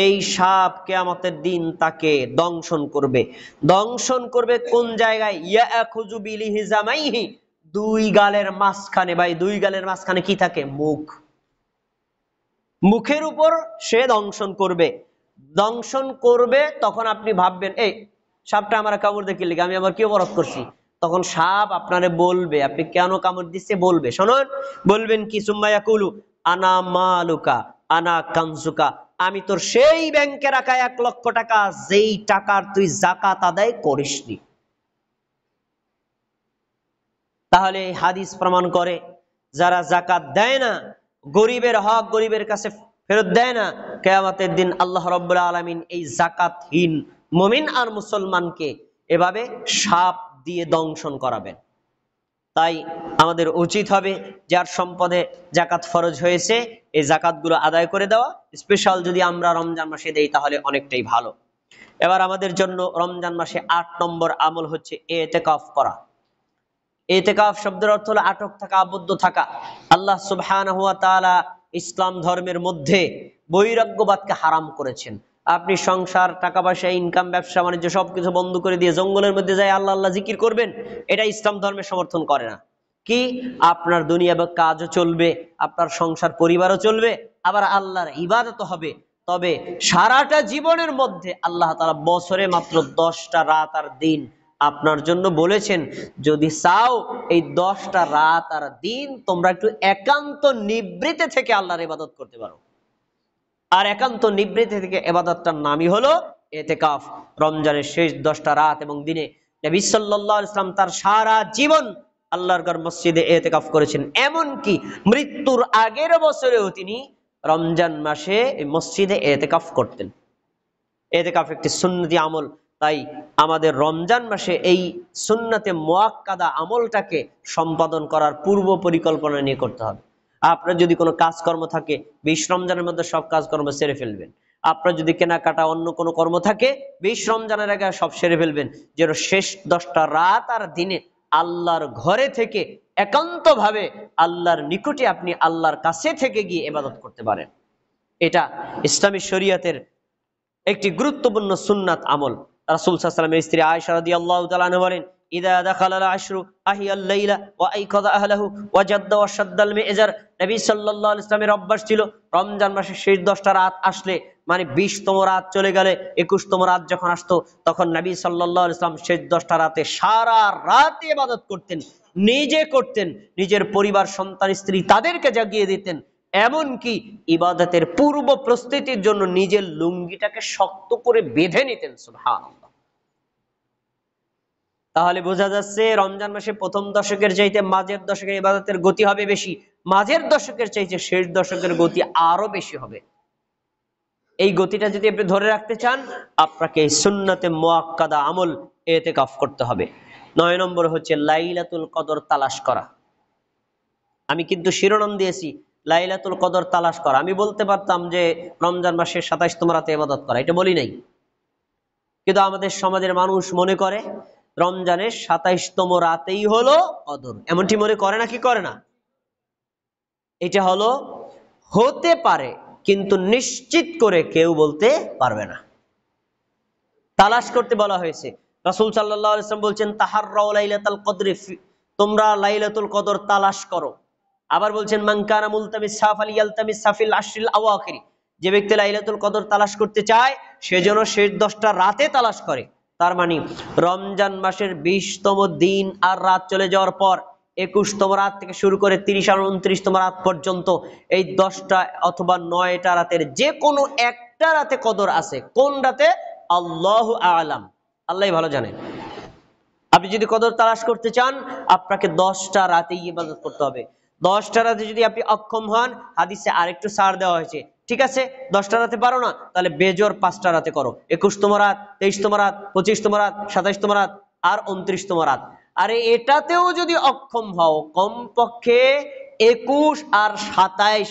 এই সাপ কিয়ামতের দিন তাকে দংশন করবে। দংশন করবে কোন জায়গায়? ইয়াখুযু বিলিহিজামাইহি, 2 গালের মাঝখানে। ভাই 2 গালের মাঝখানে কি থাকে? মুখ। মুখের উপর সে দংশন করবে। দংশন করবে তখন আপনি ভাববেন এই সাপটা আমার কামড় দেখে লিখে আমি আবার কি অপরাধ করছি? তখন সাপ আপনারে বলবে, আপনি কেন কামড় দিচ্ছে বলবে, শুনুন, বলবেন কি? সুম্মা ইয়াকুলু আনা মালুকা আনা কানজুকা, আমি তোর সেই ব্যাংকে রাখা 1 লক্ষ টাকা যেই টাকার তুই যাকাত আদায় করিসনি। তাহলে এই হাদিস প্রমাণ করে যারা যাকাত দেয় না, গরিবের হক গরিবের কাছে ফেরত দেয় না, কিয়ামতের দিন আল্লাহ রাব্বুল আলামিন এই যাকাতহীন মুমিন আর মুসলমানকে এভাবে সাপ দিয়ে দংশন করাবেন। তাই আমাদের উচিত হবে যার সম্পদে যাকাত ফরজ হয়েছে এই যাকাতগুলো আদায় করে দেওয়া। স্পেশাল যদি আমরা রমজান মাসে দেই তাহলে অনেকটাই ভালো। এবার আমাদের জন্য রমজান মাসে 8 নম্বর আমল হচ্ছে ইতিকাফ করা। ইতিকাফ শব্দের অর্থ হলো আটক থাকা, আবদ্ধ থাকা। আল্লাহ সুবহানাহু ওয়া তাআলা ইসলাম ধর্মের মধ্যে বৈরাগ্যবাদকে হারাম করেছেন। আপনি সংসার, টাকা পয়সা, ইনকাম, ব্যবসা বাণিজ্য সবকিছু বন্ধ করে দিয়ে জঙ্গলের মধ্যে যায় আল্লাহ আল্লাহ জিকির করবেন, এটা ইসলাম ধর্মের সমর্থন করে না। কি? আপনার দুনিয়াবি কাজও চলবে, আপনার সংসার পরিবারও চলবে, আবার আল্লাহর ইবাদতও হবে। তবে সারাটা জীবনের মধ্যে আল্লাহ তাআলা বছরে মাত্র 10টা রাত আর দিন আপনার জন্য বলেছেন যদি চাও এই 10টা রাত আর দিন তোমরা একটু একান্ত নিবৃত্তে থেকে আল্লাহর ইবাদত করতে পারো। আর একান্ত নিবৃত্তি থেকে ইবাদতটার নামই হলো ইতিকাফ। রমজানের শেষ 10টা রাত এবং দিনে নবী সাল্লাল্লাহু আলাইহি ওয়াসাল্লাম তার সারা জীবন আল্লাহর ঘর মসজিদে ইতিকাফ করেছেন। এমনকি মৃত্যুর আগের বছরেও তিনি রমজান মাসে মসজিদে ইতিকাফ করতেন। ইতিকাফ একটি সুন্নতি আমল, তাই আমাদের রমজান মাসে এই সুন্নতে মুআক্কাদা আমলটাকে সম্পাদন করার পূর্ব পরিকল্পনা নিয়ে করতে হবে। আপনার যদি কোনো কাজকর্ম থাকে 20 রমজানের মধ্যে সব কাজকর্ম সেরে ফেলবেন। আপনার যদি কেনাকাটা অন্য কোনো কর্ম থাকে 20 রমজানের আগে সব সেরে ফেলবেন, যেন শেষ 10টা রাত আর দিনে আল্লাহর ঘরে থেকে একান্তভাবে আল্লাহর নিকটে আপনি আল্লাহর কাছে থেকে গিয়ে ইবাদত করতে পারেন। এটা ইসলামী শরীয়তের একটি গুরুত্বপূর্ণ সুন্নাত আমল। রাসূল সাল্লাল্লাহু আলাইহি ওয়াসাল্লামের স্ত্রী আয়েশা রাদিয়াল্লাহু তাআলা আনহা বলেন, ইদা দাখালাল আশরু আহিয়াল লাইলা ওয়া আইকাযা আহলাহু ওয়া জাদ্দা ওয়া শাদ্দাল মিজার। নবী সাল্লাল্লাহু আলাইহি ওয়াসাল্লামের অভ্যাস ছিল রমজান মাসের শেষ 10টা রাত আসলে, মানে 20তম রাত চলে গেলে 21তম রাত যখন আসতো, তখন নবী সাল্লাল্লাহু আলাইহি ওয়াসাল্লাম শেষ 10টা রাতে সারা রাত ইবাদত করতেন, নিজে করতেন, নিজের পরিবার সন্তান স্ত্রী তাদেরকে জাগিয়ে দিতেন। এমনকি ইবাদতের পূর্ব প্রস্তুতির জন্য নিজের লুঙ্গিটাকে শক্ত করে বেঁধে নিতেন। সুবহানাল্লাহ। তাহলে বোঝা যাচ্ছে রমজান মাসে প্রথম দশকের চাইতে মাঝের দশকে ইবাদতের গতি হবে বেশি, মাঝের দশকের চাইতে শেষ দশকের গতি আরো বেশি হবে। এই গতিটা যদি আপনি ধরে রাখতে চান, আপনাকে এই সুন্নতে মুআক্কাদা আমল ইতিকাফ করতে হবে। 9 নম্বর হচ্ছে লাইলাতুল কদর তালাশ করা। আমি কিন্তু শিরোনাম দিয়েছি লাইলাতুল কদর তালাশ করা। আমি বলতে পারতাম যে রমজান মাসের 27তম রাতে ইবাদত করা, এটা বলি নাই। কিন্তু আমাদের সমাজের মানুষ মনে করে রমজানের 27তম রাতেই হলো কদর, এমনটি মনে করে না কি করে না? এটা হলো হতে পারে, কিন্তু নিশ্চিত করে কেউ বলতে পারবে না। তালাশ করতে বলা হয়েছে। রাসূল সাল্লাল্লাহু আলাইহি ওয়াসাল্লাম বলছেন তাহাররাউ লাইলাতুল কদর, তোমরা লাইলাতুল কদর তালাশ করো। আবার বলছেন মান কানা মুলতামিসা ফালিয়ালতামিসা ফিল আশরিল আওয়াখির, যে ব্যক্তি লাইলাতুল কদর তালাশ করতে চায় সে যেন শেষ 10টা রাতে তালাশ করে। তার মানে রমজান মাসের 20তম দিন আর রাত চলে যাওয়ার পর 21তম রাত থেকে শুরু করে 30 আর 29তম রাত পর্যন্ত এই 10টা অথবা 9টা রাতের যে কোনো একটা রাতে কদর আছে। কোন রাতে? আল্লাহু আ'লাম, আল্লাহই ভালো জানেন। আপনি যদি কদর তালাশ করতে চান আপনাকে 10টা রাতেই ইবাদত করতে হবে। 10টা রাতে যদি আপনি অক্ষম হন, হাদিসে আরেকটু ছাড় দেওয়া হয়েছে। ঠিক আছে 10টা রাতে পারো না, তাহলে বেজোর 5টা রাতে করো। 21তম রাত, 23তম রাত, 25তম রাত, 27তম রাত আর 29তম রাত। আরে এটাতেও যদি অক্ষম হও, কমপক্ষে 21 আর 27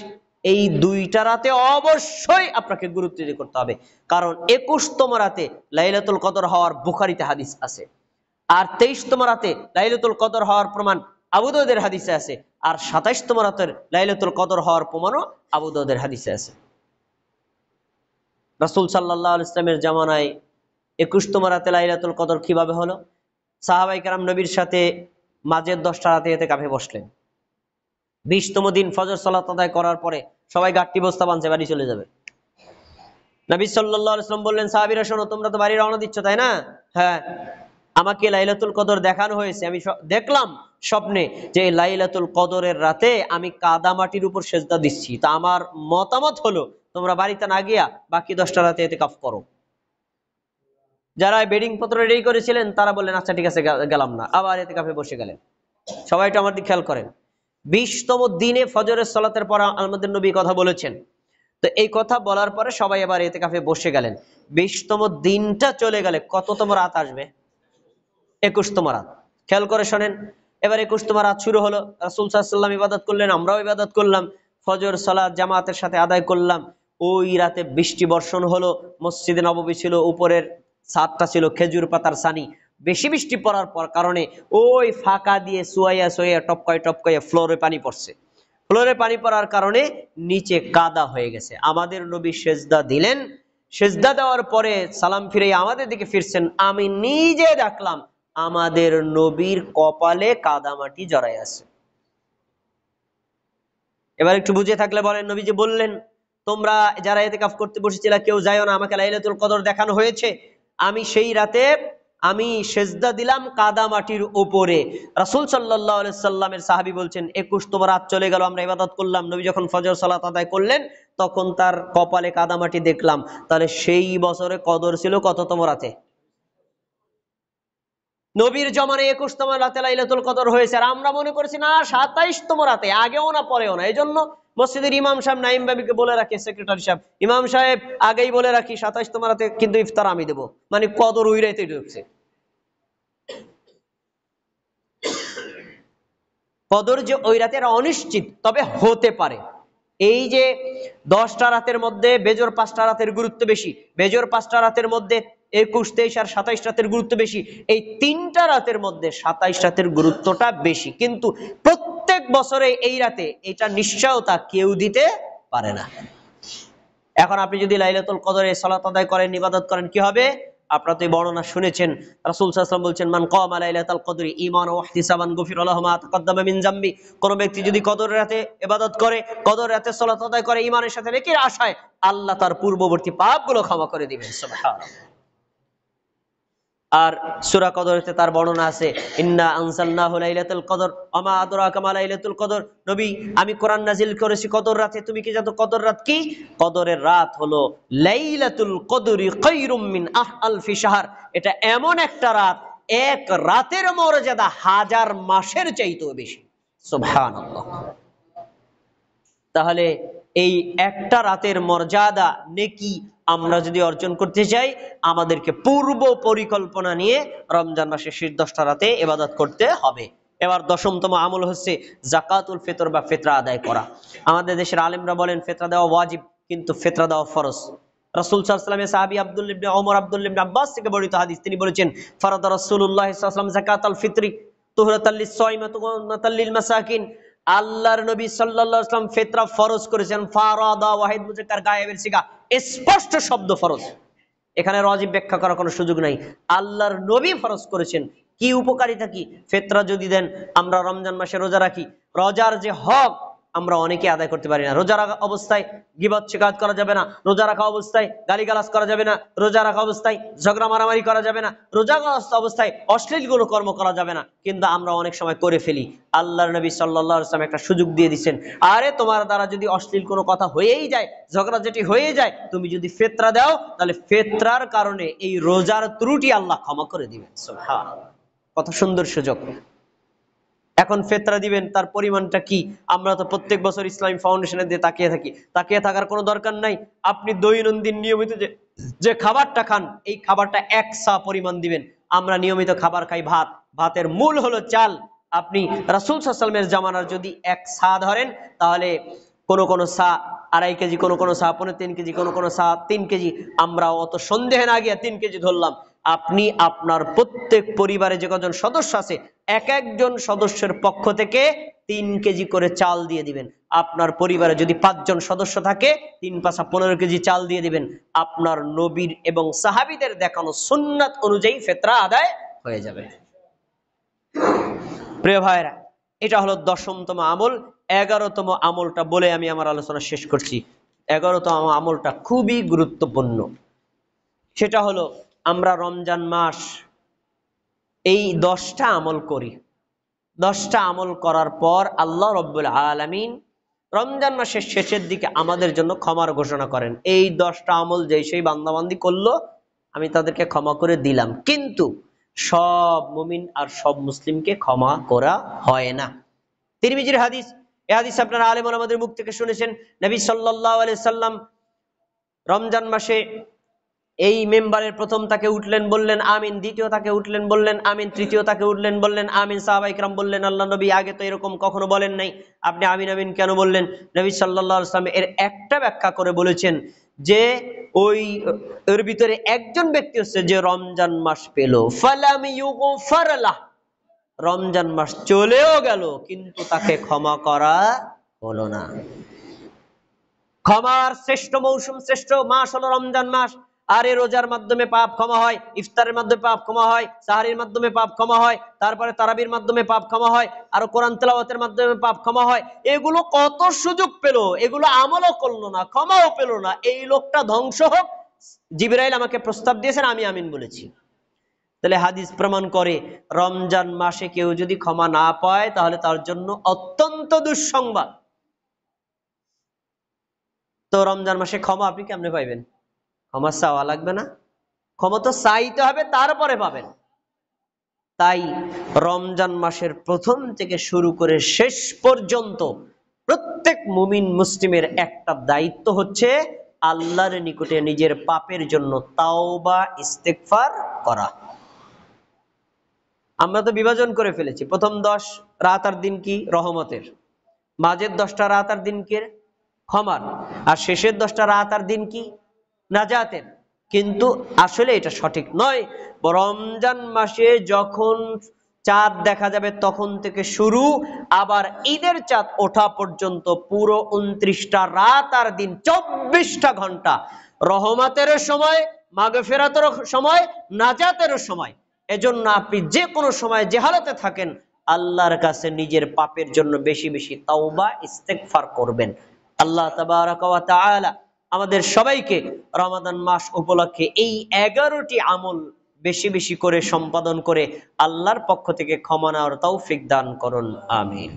এই 2টা রাতে অবশ্যই আপনাকে গুরুত্ব দিয়ে করতে হবে। কারণ 21তম রাতে লাইলাতুল কদর হওয়ার বুখারীতে হাদিস আছে, আর 23তম রাতে লাইলাতুল কদর হওয়ার প্রমাণ আবু দাউদের হাদিসে আছে, আর 27তম রাতের লাইলাতুল কদর হওয়ার প্রমাণও আবু দাউদের হাদিসে আছে। রাসূল সাল্লাল্লাহু আলাইহি ওয়াসাল্লামের জামানায় 21তম রাতে লাইলাতুল কদর কিভাবে হলো? সাহাবায়ে কেরাম নবীর সাথে মাঝের 10টা রাতে ইতিকাফে বসলেন। 20তম দিন ফজর সালাত আদায় করার পরে সবাই গাট্টি বস্তা বাঁধছে, বাড়ি চলে যাবে। নবী সাল্লাল্লাহু আলাইহি ওয়াসাল্লাম বললেন, সাহাবীরা শোনো, তোমরা তো বাড়ি রওনা দিচ্ছ তাই না? হ্যাঁ, আমাকে লাইলাতুল কদর দেখানো হয়েছে। আমি দেখলাম স্বপ্নে যে লাইলাতুল কদরের রাতে আমি কাদামাটির উপর সেজদা দিচ্ছি। তা আমার মতামত হলো তোমরা বাড়িতে না গিয়া বাকি 10টা রাতে ইতিকাফ করো। যারা বেডিং পত্র রেডি করেছিলেন তারা বললেন আচ্ছা ঠিক আছে গেলাম না, আবার ইতিকাফে বসে গেলেন। সবাই একটু আমার দিকে খেয়াল করেন। 20তম দিনে ফজরের সালাতের পর আমাদের নবী কথা বলেছেন, তো এই কথা বলার পরে সবাই এবার ইতিকাফে বসে গেলেন। 20তম দিনটা চলে গেলে কততম রাত আসবে? 21তম রাত। খেয়াল করে শোনেন, এবার 21তম রাত শুরু হলো। রাসূল সাল্লাল্লাহু আলাইহি ওয়াসাল্লাম ইবাদত করলেন, আমরাও ইবাদত করলাম, ফজর সালাত জামাতের সাথে আদায় করলাম। ওই রাতে বৃষ্টি বর্ষণ হলো। মসজিদে নববী ছিল, উপরের ছাদটা ছিল খেজুর পাতার ছানি। বেশি বৃষ্টি পড়ার পর কারণে ওই ফাঁকা দিয়ে সুয়াইয়া সুয়াইয়া টপকায় টপকায় ফ্লোরে পানি পড়ছে। ফ্লোরে পানি পড়ার কারণে নিচে কাদা হয়ে গেছে। আমাদের নবী সেজদা দিলেন, সেজদা দেওয়ার পরে সালাম ফিরে আমাদের দিকে ফিরছেন। আমি নিজে দেখলাম আমাদের নবীর কপালে কাদামাটি জড়াই আছে। এবার একটু বুঝে থাকলে বলেন, নবীজি বললেন তোমরা যারা ইতিকাফ করতে বসেছিল কেউ যায়ও না, আমাকে লাইলাতুল কদর দেখানো হয়েছে। আমি সেই রাতে আমি সেজদা দিলাম কাদামাটির উপরে। রাসূল সাল্লাল্লাহু আলাইহি সাল্লামের সাহাবী বলছেন 21তম রাত চলে গেল, আমরা ইবাদত করলাম, নবী যখন ফজর সালাত আদায় করলেন তখন তার কপালে কাদামাটি দেখলাম। তাহলে সেই বছরে কদর ছিল কততম রাতে? নবীর জমানায় 21তম রাতে লাইলাতুল কদর হয়েছে, আর আমরা মনে করছি না 27তম রাতে, আগেও না পরেও না। এই জন্য মসজিদের ইমাম সাহেব নাইম বাবিকে বলে রাখে, সেক্রেটারি সাহেব, ইমাম সাহেব আগেই বলে রাখি 27তম রাতে কিন্তু ইফতার আমি দেবো, মানে কদর ওই রাতে ঢুকছে। কদর যে ওই রাতে অনিশ্চিত, তবে হতে পারে। এই যে 10টা রাতের মধ্যে বেজোর 5টা রাতের গুরুত্ব বেশি, বেজোর 5টা রাতের মধ্যে 21, 23 আর 27 রাতের গুরুত্ব বেশি, এই 3টা রাতের মধ্যে 27 রাতের গুরুত্বটা বেশি। কিন্তু প্রত্যেক বছরে এই রাতে এটা নিশ্চয়তা কেউ দিতে পারে না। এখন আপনি যদি লাইলাতুল কদরে সালাত আদায় করেন, ইবাদত করেন, কি হবে? আপনারা তো এই বর্ণনা শুনেছেন, রাসূল সাল্লাল্লাহু আলাইহি ওয়াসাল্লাম বলছেন, মান কামা লাইলাতুল কদরি ঈমানান ওয়া ইহতিসাবান গুফিরা লাহু মা তাকাদ্দামা মিন যামবি। কোন ব্যক্তি যদি কদর রাতে ইবাদত করে, কদর রাতে সালাত আদায় করে ঈমানের সাথে, নেকির আশায়, আল্লাহ তার পূর্ববর্তী পাপগুলো ক্ষমা করে দিবেন। সুবহানাল্লাহ। আর সূরা কদরেতে তার বর্ণনা আছে, ইন্না আনজালনাহু লাইলাতুল কদর ওয়া মা আদরাকা মা লাইলাতুল কদর। নবী, আমি কোরআন নাজিল করেছি কদর রাতে, তুমি কি জানো কদর রাত কি? কদরের রাত হলো লাইলাতুল কদরি খায়রুম মিন আলফি শাহর। এটা এমন একটা রাত, এক রাতের মর্যাদা 1000 মাসের চাইতেও বেশি। সুবহানাল্লাহ। তাহলে এই একটা রাতের মর্যাদা, নেকি আমরা যদি অর্জন করতে চাই, আমাদেরকে পূর্ব পরিকল্পনা নিয়ে রমজান মাসের শেষ 10টা রাতে ইবাদত করতে হবে। এবার 10মতম আমল হচ্ছে যাকাতুল ফিতর বা ফিতরা আদায় করা। আমাদের দেশের আলেমরা বলেন ফিতরা দেওয়া ওয়াজিব, কিন্তু ফিতরা দেওয়া ফরজ। রাসূল সাল্লাল্লাহু আলাইহি ওয়াসাল্লামের সাহাবী আব্দুল্লাহ ইবনে ওমর, আব্দুল্লাহ ইবনে আব্বাস থেকে বর্ণিত হাদিস, তিনি বলেছেন, ফারাদা রাসূলুল্লাহ সাল্লাল্লাহু আলাইহি ওয়াসাল্লাম যাকাতুল ফিতরি তুহরাতাল লিস-সাইমি ওয়া তুনাতাল লিল মাসাকিন। আল্লাহর নবী সাল্লাল্লাহু আলাইহি ওয়াসাল্লাম ফিতরা ফরজ করেছেন। ফারাদা ওয়াহিদ মুযাক্কার গায়েবের সিগা, স্পষ্ট শব্দ ফরজ, এখানে ওয়াজিব ব্যাখ্যা করার কোনো সুযোগ নাই। আল্লাহর নবী ফরজ করেছেন। কি উপকারিতা কি? ফিতরা যদি দেন, আমরা রমজান মাসে রোজা রাখি, রোজার যে হক আমরা অনেকে আদায় করতে পারি না। রোজা রাখা অবস্থায় গীবত শিকায়ত করা যাবে না, রোজা রাখা অবস্থায় গালিগালাজ করা যাবে না, রোজা রাখা অবস্থায় ঝগড়া মারামারি করা যাবে না, রোজা অবস্থায় অশ্লীল কোনো কর্ম করা যাবে না, কিন্তু আমরা অনেক সময় করে ফেলি। আল্লাহর নবী সাল্লাল্লাহু আলাইহি ওয়াসাল্লাম একটা সুযোগ দিয়ে দিচ্ছেন, আরে তোমার দ্বারা যদি অশ্লীল কোনো কথা হয়েই যায়, ঝগড়া যেটি হয়ে যায়, তুমি যদি ফিতরা দাও, তাহলে ফিতরার কারণে এই রোজার ত্রুটি আল্লাহ ক্ষমা করে দিবেন। সুবহানাল্লাহ, কত সুন্দর সুযোগ। এখন ফিতরা দিবেন, তার পরিমাণটা কি? আমরা তো প্রত্যেক বছর ইসলামী ফাউন্ডেশনের দিয়ে তাকিয়ে থাকি, তাকিয়ে থাকার কোনো দরকার নাই। আপনি দৈনন্দিন নিয়মিত যে খাবারটা খান, এই খাবারটা 1 সা পরিমাণ দিবেন। আমরা নিয়মিত খাবার খাই ভাত, ভাতের মূল হলো চাল। আপনি রাসূল সাল্লাল্লাহু আলাইহি ওয়াসাল্লামের জামানার যদি 1 সা ধরেন, তাহলে কোন সা 2.5 কেজি, কোন সা 3.5 কেজি, কোন সা 3 কেজি। আমরা অত সন্দেহে না গিয়ে 3 কেজি ধরলাম। আপনি আপনার প্রত্যেক পরিবারে যে কজন সদস্য আছে, এক একজন সদস্যের পক্ষ থেকে 3 কেজি করে চাল দিয়ে দিবেন। আপনার পরিবারে যদি 5 জন সদস্য থাকে, 3 পাঁচা 15 কেজি চাল দিয়ে দিবেন। আপনার নবীর এবং সাহাবীদের দেখানো সুন্নাত অনুযায়ী ফিতরা আদায় হয়ে যাবে। প্রিয় ভাইরা, এটা হলো 10মতম আমল। 11তম আমলটা বলে আমি আমার আলোচনা শেষ করছি। 11তম আমলটা খুবই গুরুত্বপূর্ণ। সেটা হলো আমরা রমজান মাস এই 10টা আমল করি। 10টা আমল করার পর আল্লাহ রাব্বুল আলামিন রমজান মাসের শেষের দিকে আমাদের জন্য ক্ষমার ঘোষণা করেন। এই 10টা আমল যেই সেই বান্দাবান্দি করলো, আমি তাদেরকে ক্ষমা করে দিলাম। কিন্তু সব মুমিন আর সব মুসলিমকে ক্ষমা করা হয় না। তিরমিজির হাদিস, এই হাদিস আপনারা আলেম ওলামাদের মুখ থেকে শুনেছেন। নবী সাল্লাল্লাহু আলাইহি সাল্লাম রমজান মাসে এই মেম্বারের প্রথম তাকে উঠলেন, বললেন আমিন, দ্বিতীয় তাকে উঠলেন, বললেন আমিন, তৃতীয় তাকে উঠলেন, বললেন আমিন। সাহাবায়ে কেরাম বললেন, আল্লাহ নবী আগে তো এরকম কখনো বলেন নাই, আপনি আমিন আমিন কেন বললেন? নবী সাল্লাল্লাহু আলাইহি ওয়াসাল্লাম এর একটা ব্যাখ্যা করে বলেছেন যে এর ভিতরে একজন ব্যক্তি হচ্ছে যে রমজান মাস পেল, ফালাম ইউগফার লাহ, রমজান মাস চলেও গেল কিন্তু তাকে ক্ষমা করা হলো না। ক্ষমার শ্রেষ্ঠ মৌসুম, শ্রেষ্ঠ মাস হলো রমজান মাস। আর এই রোজার মাধ্যমে পাপ ক্ষমা হয়, ইফতারের মাধ্যমে পাপ ক্ষমা হয়, সাহারির মাধ্যমে পাপ ক্ষমা হয়, তারপরে তারাবির মাধ্যমে পাপ ক্ষমা হয়, আর কোরআন তেলাওয়াতের মাধ্যমে পাপ ক্ষমা হয়। এগুলো কত সুযোগ পেল, এগুলো আমলও করলো না, ক্ষমাও পেল না। এই লোকটা ধ্বংস হোক। জিবরাইল আমাকে প্রস্তাব দিয়েছেন, আমি আমিন বলেছি। তাহলে হাদিস প্রমাণ করে রমজান মাসে কেউ যদি ক্ষমা না পায় তাহলে তার জন্য অত্যন্ত দুঃসংবাদ। তো রমজান মাসে ক্ষমা আপনি কেমনে পাইবেন? ক্ষমা চাওয়া লাগবে না? ক্ষমা তো চাইতে হবে, তারপরে পাবেন। তাই রমজান মাসের প্রথম থেকে শুরু করে শেষ পর্যন্ত প্রত্যেক মুমিন মুসলিমের একটা দায়িত্ব হচ্ছে আল্লাহর নিকটে নিজের পাপের জন্য তাওবা ইস্তেগফার করা। আমরা তো বিভাজন করে ফেলেছি, প্রথম 10 রাত আর দিন কি রহমতের, মাঝের 10টা রাত আর দিন কি ক্ষমার, আর শেষের 10টা রাত আর দিন কি নাজাতের। কিন্তু আসলে এটা সঠিক নয়। রমজান মাসে যখন চাঁদ দেখা যাবে তখন থেকে শুরু, আবার ঈদের চাঁদ ওঠা পর্যন্ত পুরো 29টা রাত আর দিন, 24টা ঘন্টা রহমতেরও সময়, মাগফিরাতেরও সময়, নাজাতেরও সময়। এজন্য আপনি যে কোনো সময় যে হালতে থাকেন আল্লাহর কাছে নিজের পাপের জন্য বেশি বেশি তাওবা ইস্তেগফার করবেন। আল্লাহ তাবারাক ওয়া তাআলা আমাদের সবাইকে রমাদান মাস উপলক্ষে এই 11টি আমল বেশি বেশি করে সম্পাদন করে আল্লাহর পক্ষ থেকে ক্ষমা নেওয়ার তৌফিক দান করুন। আমিন।